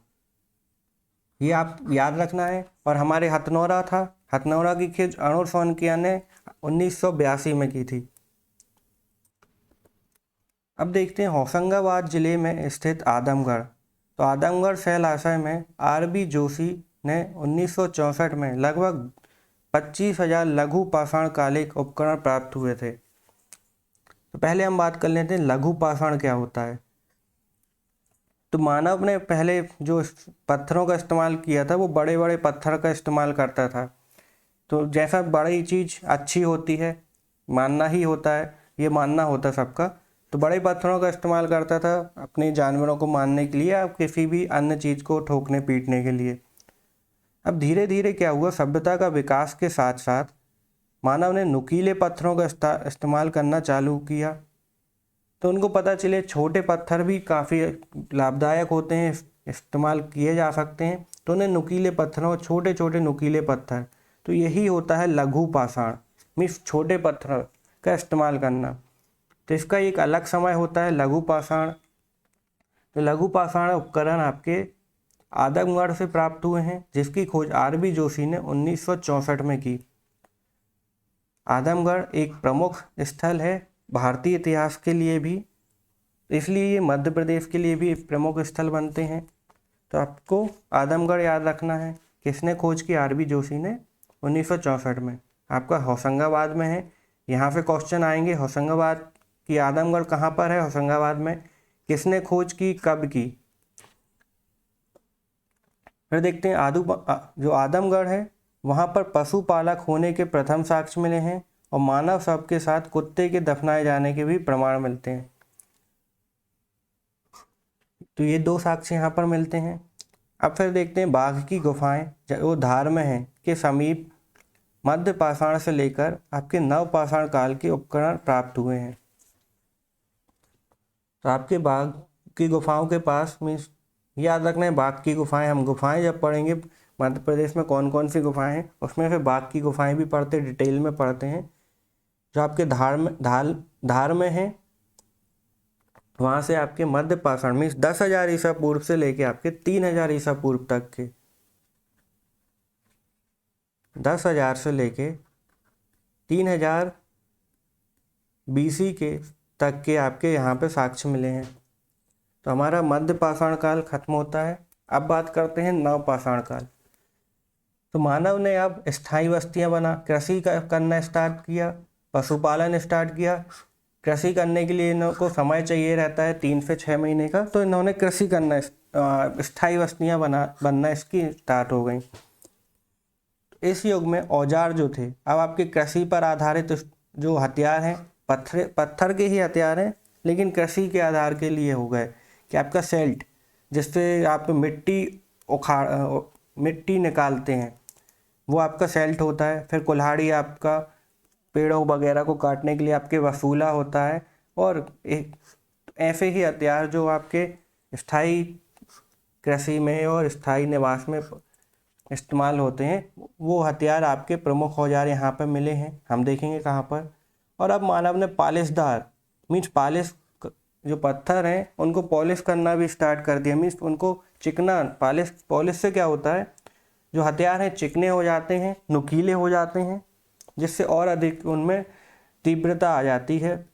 ये आप याद रखना है। और हमारे हथनौरा था, हथनौरा की खोज अरुण सोनकिया ने 1982 में की थी। अब देखते हैं होशंगाबाद जिले में स्थित आदमगढ़। तो आदमगढ़ शैलाशय में R.B. जोशी ने 1964 में लगभग 25,000 लघु पाषाण कालिक उपकरण प्राप्त हुए थे। तो पहले हम बात कर लेते हैं लघु पाषाण क्या होता है। तो मानव ने पहले जो पत्थरों का इस्तेमाल किया था वो बड़े बड़े पत्थर का इस्तेमाल करता था। तो जैसा बड़ी चीज़ अच्छी होती है, मानना ही होता है, ये मानना होता सबका, तो बड़े पत्थरों का इस्तेमाल करता था अपने जानवरों को मारने के लिए या किसी भी अन्य चीज़ को ठोकने पीटने के लिए। अब धीरे धीरे क्या हुआ, सभ्यता का विकास के साथ साथ मानव ने नुकीले पत्थरों का इस्तेमाल करना चालू किया। तो उनको पता चले छोटे पत्थर भी काफ़ी लाभदायक होते हैं, इस्तेमाल किए जा सकते हैं। तो उन्हें नुकीले पत्थरों, छोटे छोटे नुकीले पत्थर, तो यही होता है लघु पाषाण, मीन्स छोटे पत्थर का इस्तेमाल करना। तो इसका एक अलग समय होता है लघु पाषाण। तो लघु पाषाण उपकरण आपके आदमगढ़ से प्राप्त हुए हैं, जिसकी खोज R.B. जोशी ने 1964 में की। आदमगढ़ एक प्रमुख स्थल है भारतीय इतिहास के लिए भी, इसलिए ये मध्य प्रदेश के लिए भी एक प्रमुख स्थल बनते हैं। तो आपको आदमगढ़ याद रखना है। किसने खोज की? R.B. जोशी ने 1964 में। आपका होशंगाबाद में है। यहाँ से क्वेश्चन आएंगे, होशंगाबाद की आदमगढ़ कहाँ पर है, होशंगाबाद में किसने खोज की, कब की। फिर देखते हैं जो आदमगढ़ है वहाँ पर पशुपालक होने के प्रथम साक्ष्य मिले हैं और मानव शव के साथ कुत्ते के दफनाए जाने के भी प्रमाण मिलते हैं। तो ये 2 साक्ष्य यहाँ पर मिलते हैं। अब फिर देखते हैं बाघ की गुफाएं वो धार में हैं के समीप मध्य पाषाण से लेकर आपके नव पाषाण काल के उपकरण प्राप्त हुए हैं। तो आपके बाघ की गुफाओं के पास, मीन्स याद रखना है बाघ की गुफाएं, हम गुफाएं जब पढ़ेंगे मध्य प्रदेश में कौन कौन सी गुफाएं हैं उसमें से बाघ की गुफाएं भी पढ़ते, डिटेल में पढ़ते हैं। जो आपके धार में है वहाँ से आपके मध्य पाषाण मीन्स 10,000 ईसा पूर्व से लेके आपके 3,000 ईसा पूर्व तक के, 10,000 से लेके 3,000 BC के तक के आपके यहाँ पे साक्ष्य मिले हैं। तो हमारा मध्य पाषाण काल खत्म होता है। अब बात करते हैं नव पाषाण काल। तो मानव ने अब स्थायी बस्तियां बना, कृषि करना स्टार्ट किया, पशुपालन स्टार्ट किया। कृषि करने के लिए इनको समय चाहिए रहता है 3 से 6 महीने का, तो इन्होंने कृषि करना स्थायी बस्तियां बनना इसकी स्टार्ट हो गई। इस युग में औजार जो थे, अब आपके कृषि पर आधारित जो हथियार हैं, पत्थर के ही हथियार हैं, लेकिन कृषि के आधार के लिए हो गए कि आपका सेल्ट, जिससे आप मिट्टी निकालते हैं, वो आपका सेल्ट होता है। फिर कुल्हाड़ी आपका पेड़ों वगैरह को काटने के लिए आपके वसूला होता है। और एक ऐसे ही हथियार जो आपके स्थायी कृषि में और स्थायी निवास में इस्तेमाल होते हैं, वो हथियार आपके प्रमुख औजार यहाँ पर मिले हैं। हम देखेंगे कहाँ पर। और अब मानव ने पॉलिशदार पॉलिश जो पत्थर हैं उनको पॉलिश करना भी स्टार्ट कर दिया। मीन्स उनको चिकना, पॉलिश से क्या होता है, जो हथियार हैं चिकने हो जाते हैं, नुकीले हो जाते हैं, जिससे और अधिक उनमें तीव्रता आ जाती है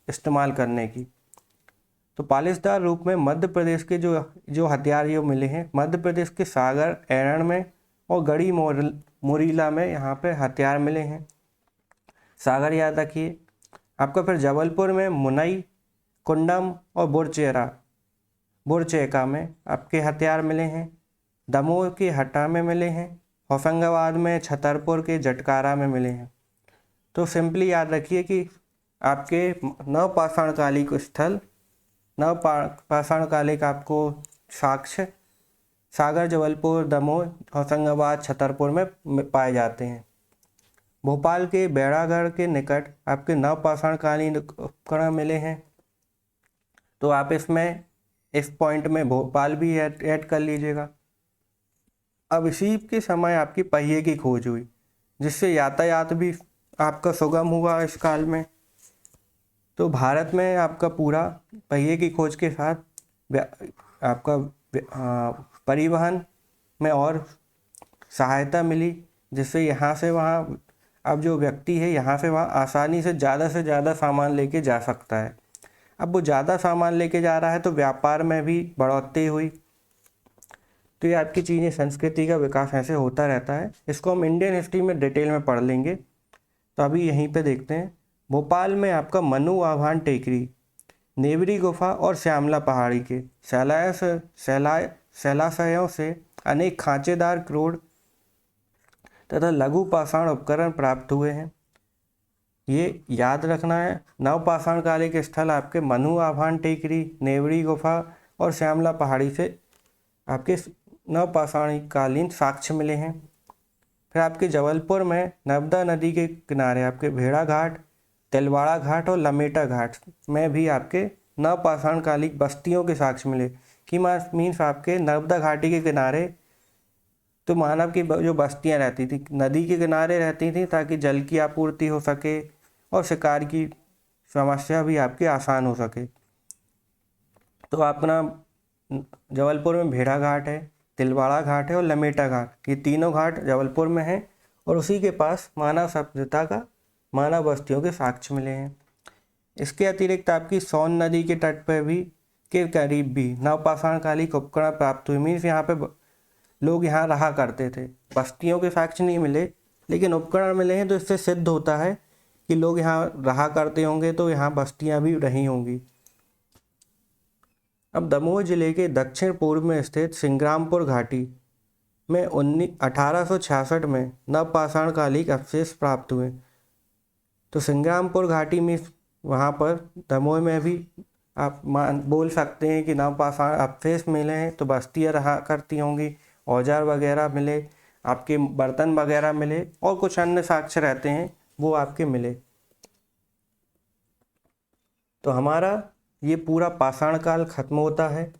इस्तेमाल करने की। तो पॉलिशदार रूप में मध्य प्रदेश के जो हथियार ये मिले हैं, मध्य प्रदेश के सागर, एरण में और गढ़ी मुरीला में यहाँ पे हथियार मिले हैं। सागर याद रखिए आपका। फिर जबलपुर में मुनई, कुंडम और बुरचेका में आपके हथियार मिले हैं। दमोह के हटा में मिले हैं। होशंगाबाद में, छतरपुर के जटकारा में मिले हैं। तो सिंपली याद रखिए कि आपके नवपाषाणकालिक स्थल, नवपाषाणकालिक आपको साक्ष्य सागर, जबलपुर, दमोह, होशंगाबाद, छतरपुर में पाए जाते हैं। भोपाल के बेड़ागढ़ के निकट आपके नवपाषाणकालीन उपकरण मिले हैं। तो आप इसमें इस पॉइंट में भोपाल भी ऐड कर लीजिएगा। अब इसी के समय आपकी पहिए की खोज हुई, जिससे यातायात भी आपका सुगम हुआ इस काल में। तो भारत में आपका पूरा पहिए की खोज के साथ आपका परिवहन में और सहायता मिली, जिससे यहाँ से वहाँ अब जो व्यक्ति है यहाँ से वहाँ आसानी से ज़्यादा सामान लेके जा सकता है। अब वो ज़्यादा सामान लेके जा रहा है तो व्यापार में भी बढ़ोतरी हुई। तो ये आपकी चीज़ें, संस्कृति का विकास ऐसे होता रहता है। इसको हम इंडियन हिस्ट्री में डिटेल में पढ़ लेंगे। तो अभी यहीं पे देखते हैं। भोपाल में आपका मनु आभान टेकरी, नेवरी गुफा और श्यामला पहाड़ी के शैलाशयों से अनेक खांचेदार क्रोड तथा लघु पाषाण उपकरण प्राप्त हुए हैं। ये याद रखना है। नवपाषाण कालिक स्थल आपके मनु आभान टेकरी, नेवरी गुफा और श्यामला पहाड़ी से आपके नवपाषाणकालीन साक्ष्य मिले हैं। फिर आपके जबलपुर में नर्मदा नदी के किनारे आपके भेड़ा घाट, तिलवाड़ा घाट और लमेटा घाट में भी आपके नवपाषाणकालिक बस्तियों के साक्ष्य मिले। कि मीन्स आपके नर्मदा घाटी के किनारे तो मानव की जो बस्तियां रहती थी नदी के किनारे रहती थी, ताकि जल की आपूर्ति हो सके और शिकार की समस्या भी आपकी आसान हो सके। तो अपना जबलपुर में भेड़ा घाट है, तिलवाड़ा घाट है और लमेटा घाट, ये तीनों घाट जबलपुर में हैं। और उसी के पास मानव सभ्यता का, मानव बस्तियों के साक्ष्य मिले हैं। इसके अतिरिक्त आपकी सोन नदी के तट पर भी के करीब भी नवपाषाणकालिक उपकरण प्राप्त हुए। मीन्स यहाँ पे लोग यहाँ रहा करते थे। बस्तियों के साक्ष्य नहीं मिले, लेकिन उपकरण मिले हैं। तो इससे सिद्ध होता है कि लोग यहाँ रहा करते होंगे, तो यहाँ बस्तियाँ भी रही होंगी। अब दमोह जिले के दक्षिण पूर्व में स्थित सिंग्रामपुर घाटी में 1866 में नवपाषाणकालिक अवशेष प्राप्त हुए। तो सिंग्रामपुर घाटी में, वहाँ पर दमोह में भी आप बोल सकते हैं कि नवपाषाण अवशेष मिले हैं। तो बस्तियाँ रहा करती होंगी, औजार वगैरह मिले, आपके बर्तन वगैरह मिले और कुछ अन्य साक्ष्य रहते हैं वो आपके मिले। तो हमारा ये पूरा पाषाण काल खत्म होता है।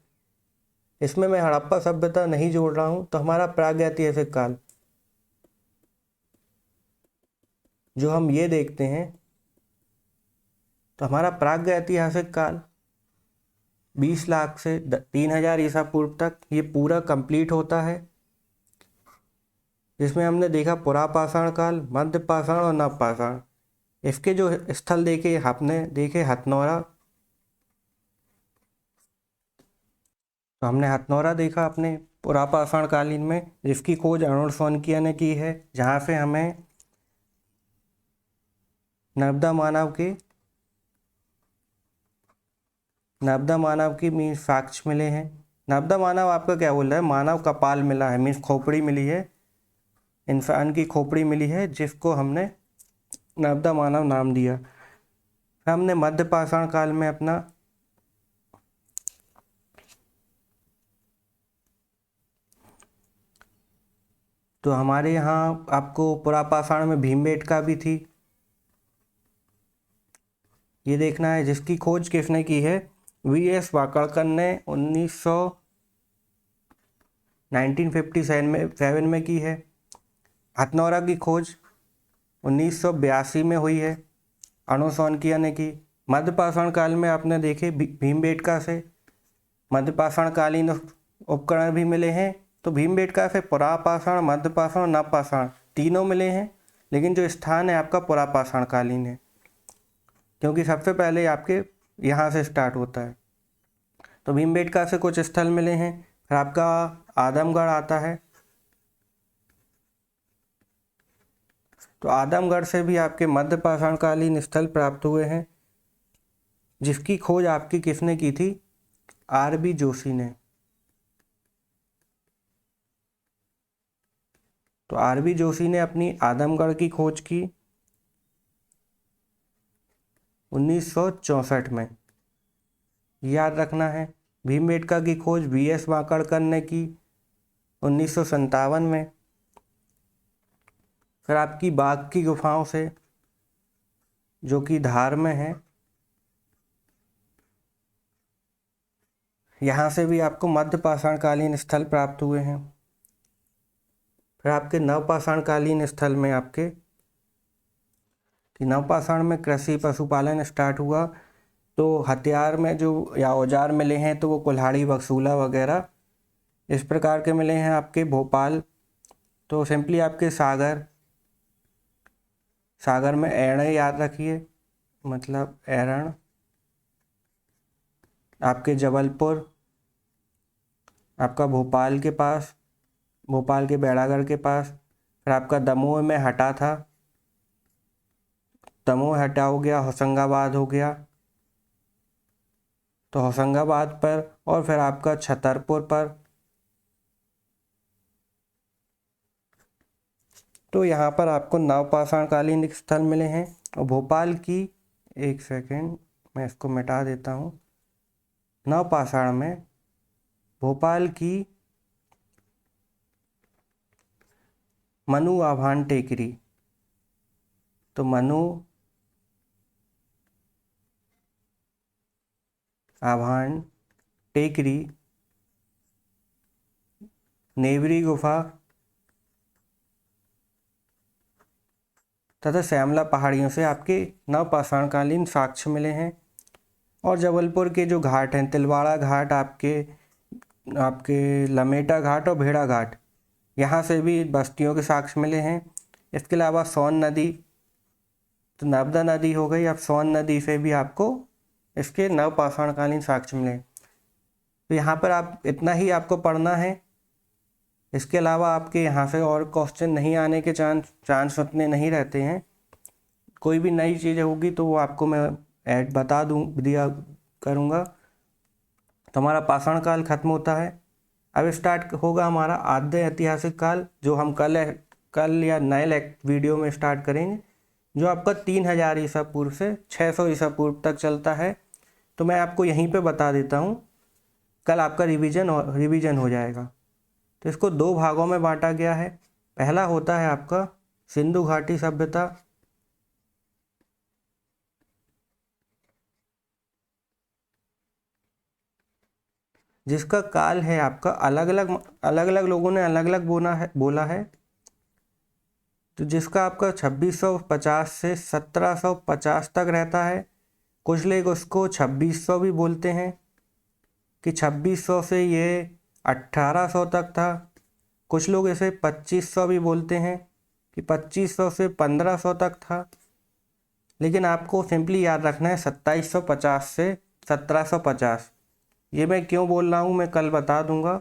इसमें मैं हड़प्पा सभ्यता नहीं जोड़ रहा हूँ। तो हमारा प्रागैतिहासिक काल जो हम ये देखते हैं, तो हमारा प्रागैतिहासिक काल 20 लाख से 3000 ईसा पूर्व तक ये पूरा कंप्लीट होता है, जिसमें हमने देखा पुरापाषाण काल, मध्य पाषाण और नवपाषाण। इसके जो स्थल देखे आपने देखे हथनौरा, तो हमने हथनौरा देखा अपने पुरापाषाण कालीन में, जिसकी खोज अरुण सोनकिया ने की है, जहाँ से हमें नर्मदा मानव की मीन्स साक्ष्य मिले हैं। नर्मदा मानव आपका क्या बोल रहा है, मानव कपाल मिला है, मीन्स खोपड़ी मिली है, इंसान की खोपड़ी मिली है, जिसको हमने नर्मदा मानव नाम दिया। हमने मध्य पाषाण काल में अपना तो हमारे यहाँ आपको पुरापाषाण में भीमबेटका भी थी, ये देखना है, जिसकी खोज किसने की है, वी.एस. वाकड़कर ने 1957 में की है। हथनौरा की खोज 1982 में हुई है, अरुण सोनकिया ने की। मध्यपाषाण काल में आपने देखे भीमबेटका से मध्यपाषाण कालीन उपकरण भी मिले हैं, तो भीमबेटका से पुरापाषाण, मध्यपाषाण, नवपाषाण तीनों मिले हैं, लेकिन जो स्थान है आपका पुरापाषाण कालीन है, क्योंकि सबसे पहले आपके यहाँ से स्टार्ट होता है। तो भीमबेटका से कुछ स्थल मिले हैं। फिर आपका आदमगढ़ आता है, तो आदमगढ़ से भी आपके मध्यपाषाण कालीन स्थल प्राप्त हुए हैं, जिसकी खोज आपकी किसने की थी, आर.बी. जोशी ने। तो आर.बी. जोशी ने अपनी आदमगढ़ की खोज की 1964 में, याद रखना है। भीमबेटका की खोज वी.एस. वाकड़कर ने की 1957 में। फिर आपकी बाघ की गुफाओं से, जो कि धार में है, यहाँ से भी आपको मध्यपाषाण कालीन स्थल प्राप्त हुए हैं। फिर आपके नवपाषाण कालीन स्थल में आपके कि नवपाषाण में कृषि पशुपालन स्टार्ट हुआ, तो हथियार में जो या औजार मिले हैं, तो वो कुल्हाड़ी, बकसूला वगैरह इस प्रकार के मिले हैं आपके भोपाल। तो सिंपली आपके सागर में एरण याद रखिए, मतलब एरण। आपके जबलपुर, आपका भोपाल के पास, भोपाल के बेड़ागढ़ के पास। फिर आपका दमोह में हटा था, दमोह हटा हो गया, होशंगाबाद हो गया, तो होशंगाबाद पर, और फिर आपका छतरपुर पर। तो यहाँ पर आपको नवपाषाण कालीन स्थल मिले हैं। और भोपाल की, एक सेकेंड मैं इसको मिटा देता हूँ। नवपाषाण में भोपाल की मनु आभान टेकरी, तो मनु आभान टेकरी, नेवरी गुफा तथा श्यामला पहाड़ियों से आपके नवपाषाण कालीन साक्ष्य मिले हैं। और जबलपुर के जो घाट हैं, तिलवाड़ा घाट, आपके लमेटा घाट और भेड़ा घाट, यहाँ से भी बस्तियों के साक्ष्य मिले हैं। इसके अलावा सोन नदी, तो नर्मदा नदी हो गई, अब सोन नदी से भी आपको इसके नवपाषाण कालीन साक्ष्य मिले। तो यहाँ पर आप इतना ही आपको पढ़ना है। इसके अलावा आपके यहाँ से और क्वेश्चन नहीं आने के चांस उतने नहीं रहते हैं। कोई भी नई चीज़ होगी तो वो आपको मैं बता दिया करूँगा। तो हमारा पाषाण काल खत्म होता है। अब स्टार्ट होगा हमारा आद्य ऐतिहासिक काल, जो हम कल या नए वीडियो में स्टार्ट करेंगे, जो आपका 3000 ईसा पूर्व से 600 ईसा पूर्व तक चलता है। तो मैं आपको यहीं पे बता देता हूँ, कल आपका रिवीजन हो जाएगा। तो इसको 2 भागों में बांटा गया है। पहला होता है आपका सिंधु घाटी सभ्यता, जिसका काल है आपका अलग अलग लोगों ने अलग अलग बोला है। तो जिसका आपका 2650 से 1750 तक रहता है। कुछ लोग उसको 2600 भी बोलते हैं, कि 2600 से ये 1800 तक था। कुछ लोग इसे 2500 भी बोलते हैं, कि 2500 से 1500 तक था। लेकिन आपको सिंपली याद रखना है 2750 से 1750। ये मैं क्यों बोल रहा हूँ मैं कल बता दूंगा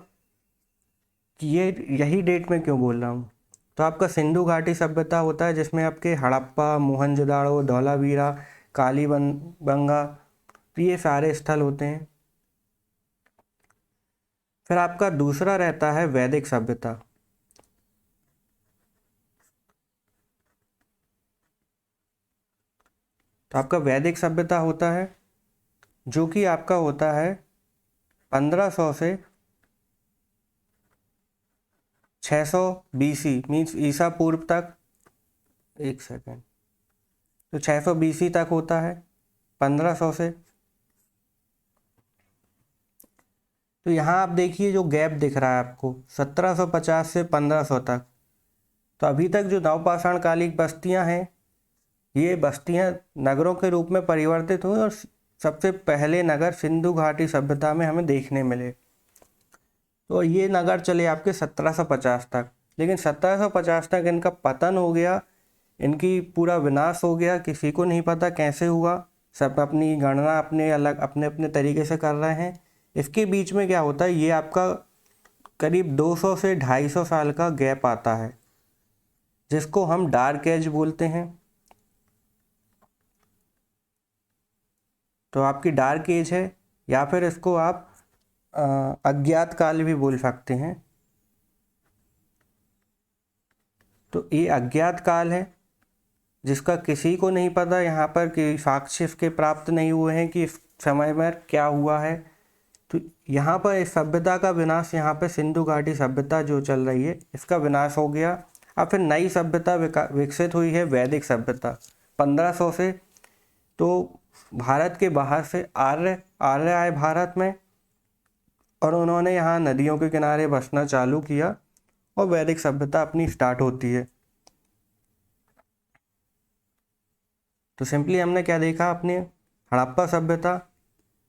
कि ये यही डेट में क्यों बोल रहा हूँ। तो आपका सिंधु घाटी सभ्यता होता है जिसमें आपके हड़प्पा, मोहनजोदाड़ो, धौलावीरा, कालीबंगा, तो ये सारे स्थल होते हैं। फिर आपका दूसरा रहता है वैदिक सभ्यता। तो आपका वैदिक सभ्यता होता है जो कि आपका होता है 1500 से 600 BC, मीन्स ईसा पूर्व तक। एक सेकेंड, तो 600 BC तक होता है 1500 से। तो यहाँ आप देखिए जो गैप दिख रहा है आपको 1750 से 1500 तक। तो अभी तक जो नवपाषाण कालिक बस्तियाँ हैं ये बस्तियाँ नगरों के रूप में परिवर्तित हुई और सबसे पहले नगर सिंधु घाटी सभ्यता में हमें देखने मिले। तो ये नगर चले आपके 1750 तक, लेकिन 1750 तक इनका पतन हो गया, इनकी पूरा विनाश हो गया। किसी को नहीं पता कैसे हुआ, सब अपनी गणना अपने अलग अपने अपने तरीके से कर रहे हैं। इसके बीच में क्या होता है, ये आपका करीब 200 से 250 साल का गैप आता है जिसको हम डार्क एज बोलते हैं। तो आपकी डार्क एज है या फिर इसको आप अज्ञात काल भी बोल सकते हैं। तो ये अज्ञात काल है जिसका किसी को नहीं पता, यहाँ पर कि साक्ष्य इसके प्राप्त नहीं हुए हैं कि इस समय में क्या हुआ है। तो यहाँ पर इस सभ्यता का विनाश, यहाँ पे सिंधु घाटी सभ्यता जो चल रही है इसका विनाश हो गया। अब फिर नई सभ्यता विकसित हुई है वैदिक सभ्यता 1500 से। तो भारत के बाहर से आर्य आए भारत में और उन्होंने यहाँ नदियों के किनारे बसना चालू किया और वैदिक सभ्यता अपनी स्टार्ट होती है। तो सिंपली हमने क्या देखा, अपने हड़प्पा सभ्यता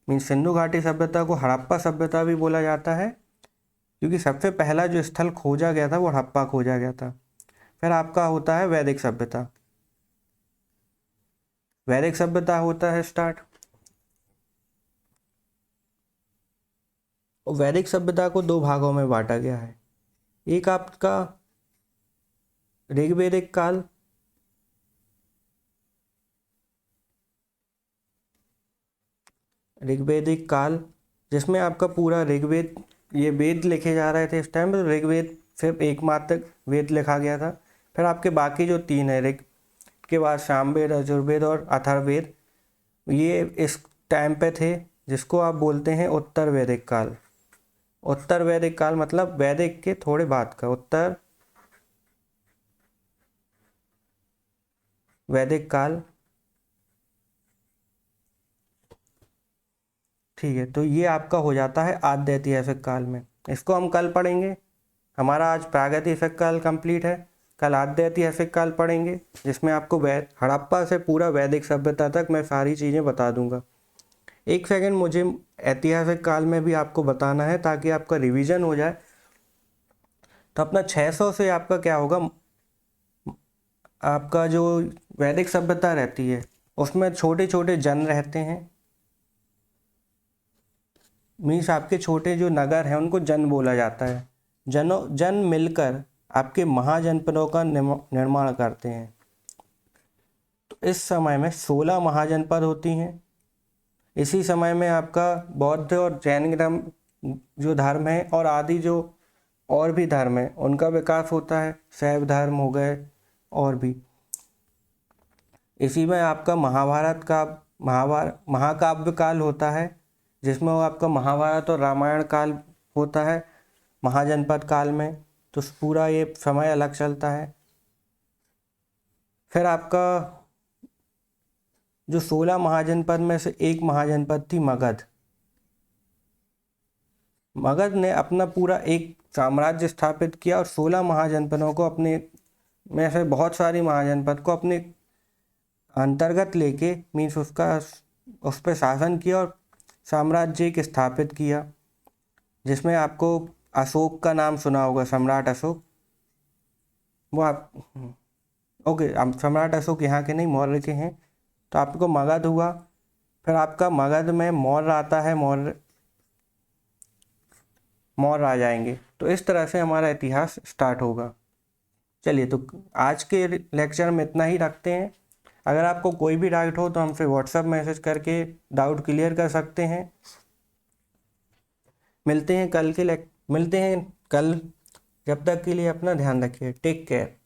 मीन्स सिंधु घाटी सभ्यता को हड़प्पा सभ्यता भी बोला जाता है क्योंकि सबसे पहला जो स्थल खोजा गया था वो हड़प्पा खोजा गया था। फिर आपका होता है वैदिक सभ्यता। वैदिक सभ्यता होता है स्टार्ट। और वैदिक सभ्यता को दो भागों में बांटा गया है। एक आपका ऋग्वैदिक काल, ऋग्वैदिक काल जिसमें आपका पूरा ऋग्वेद, ये वेद लिखे जा रहे थे इस टाइम पर। ऋग्वेद सिर्फ एकमात्र वेद लिखा गया था। फिर आपके बाकी जो तीन है, ऋग के बाद सामवेद, यजुर्वेद और अथर्ववेद, ये इस टाइम पे थे जिसको आप बोलते हैं उत्तर वैदिक काल। उत्तर वैदिक काल मतलब वैदिक के थोड़े बाद का उत्तर वैदिक काल। ठीक है, तो ये आपका हो जाता है आद्य ऐतिहासिक काल में। इसको हम कल पढ़ेंगे। हमारा आज प्रागैतिहासिक काल कंप्लीट है, कल आद्य ऐतिहासिक काल पढ़ेंगे जिसमें आपको हड़प्पा से पूरा वैदिक सभ्यता तक मैं सारी चीज़ें बता दूंगा। एक सेकंड, मुझे ऐतिहासिक काल में भी आपको बताना है ताकि आपका रिवीजन हो जाए। तो अपना 600 से आपका क्या होगा, आपका जो वैदिक सभ्यता रहती है उसमें छोटे छोटे जन रहते हैं। मीन्स आपके छोटे जो नगर हैं उनको जन बोला जाता है। जन मिलकर आपके महाजनपदों का निर्माण करते हैं। तो इस समय में 16 महाजनपद होती हैं। इसी समय में आपका बौद्ध और जैन धर्म जो धर्म है और आदि जो और भी धर्म है उनका विकास होता है, शैव धर्म हो गए और भी। इसी में आपका महाकाव्य काल होता है जिसमें वो आपका महाभारत और रामायण काल होता है महाजनपद काल में। तो पूरा ये समय अलग चलता है। फिर आपका जो 16 महाजनपद में से एक महाजनपद थी मगध। मगध ने अपना पूरा एक साम्राज्य स्थापित किया और 16 महाजनपदों को अपने में से बहुत सारी महाजनपद को अपने अंतर्गत लेके मीन्स उस पर शासन किया और साम्राज्य एक स्थापित किया जिसमें आपको अशोक का नाम सुना होगा, सम्राट अशोक। वो आप ओके, सम्राट अशोक यहाँ के नहीं, मौर्य के हैं। तो आपको मगध हुआ, फिर आपका मगध में मौर्य आता है, मौर्य आ जाएंगे। तो इस तरह से हमारा इतिहास स्टार्ट होगा। चलिए, तो आज के लेक्चर में इतना ही रखते हैं। अगर आपको कोई भी डाउट हो तो हमसे व्हाट्सएप मैसेज करके डाउट क्लियर कर सकते हैं। मिलते हैं कल। जब तक के लिए अपना ध्यान रखिए। Take care.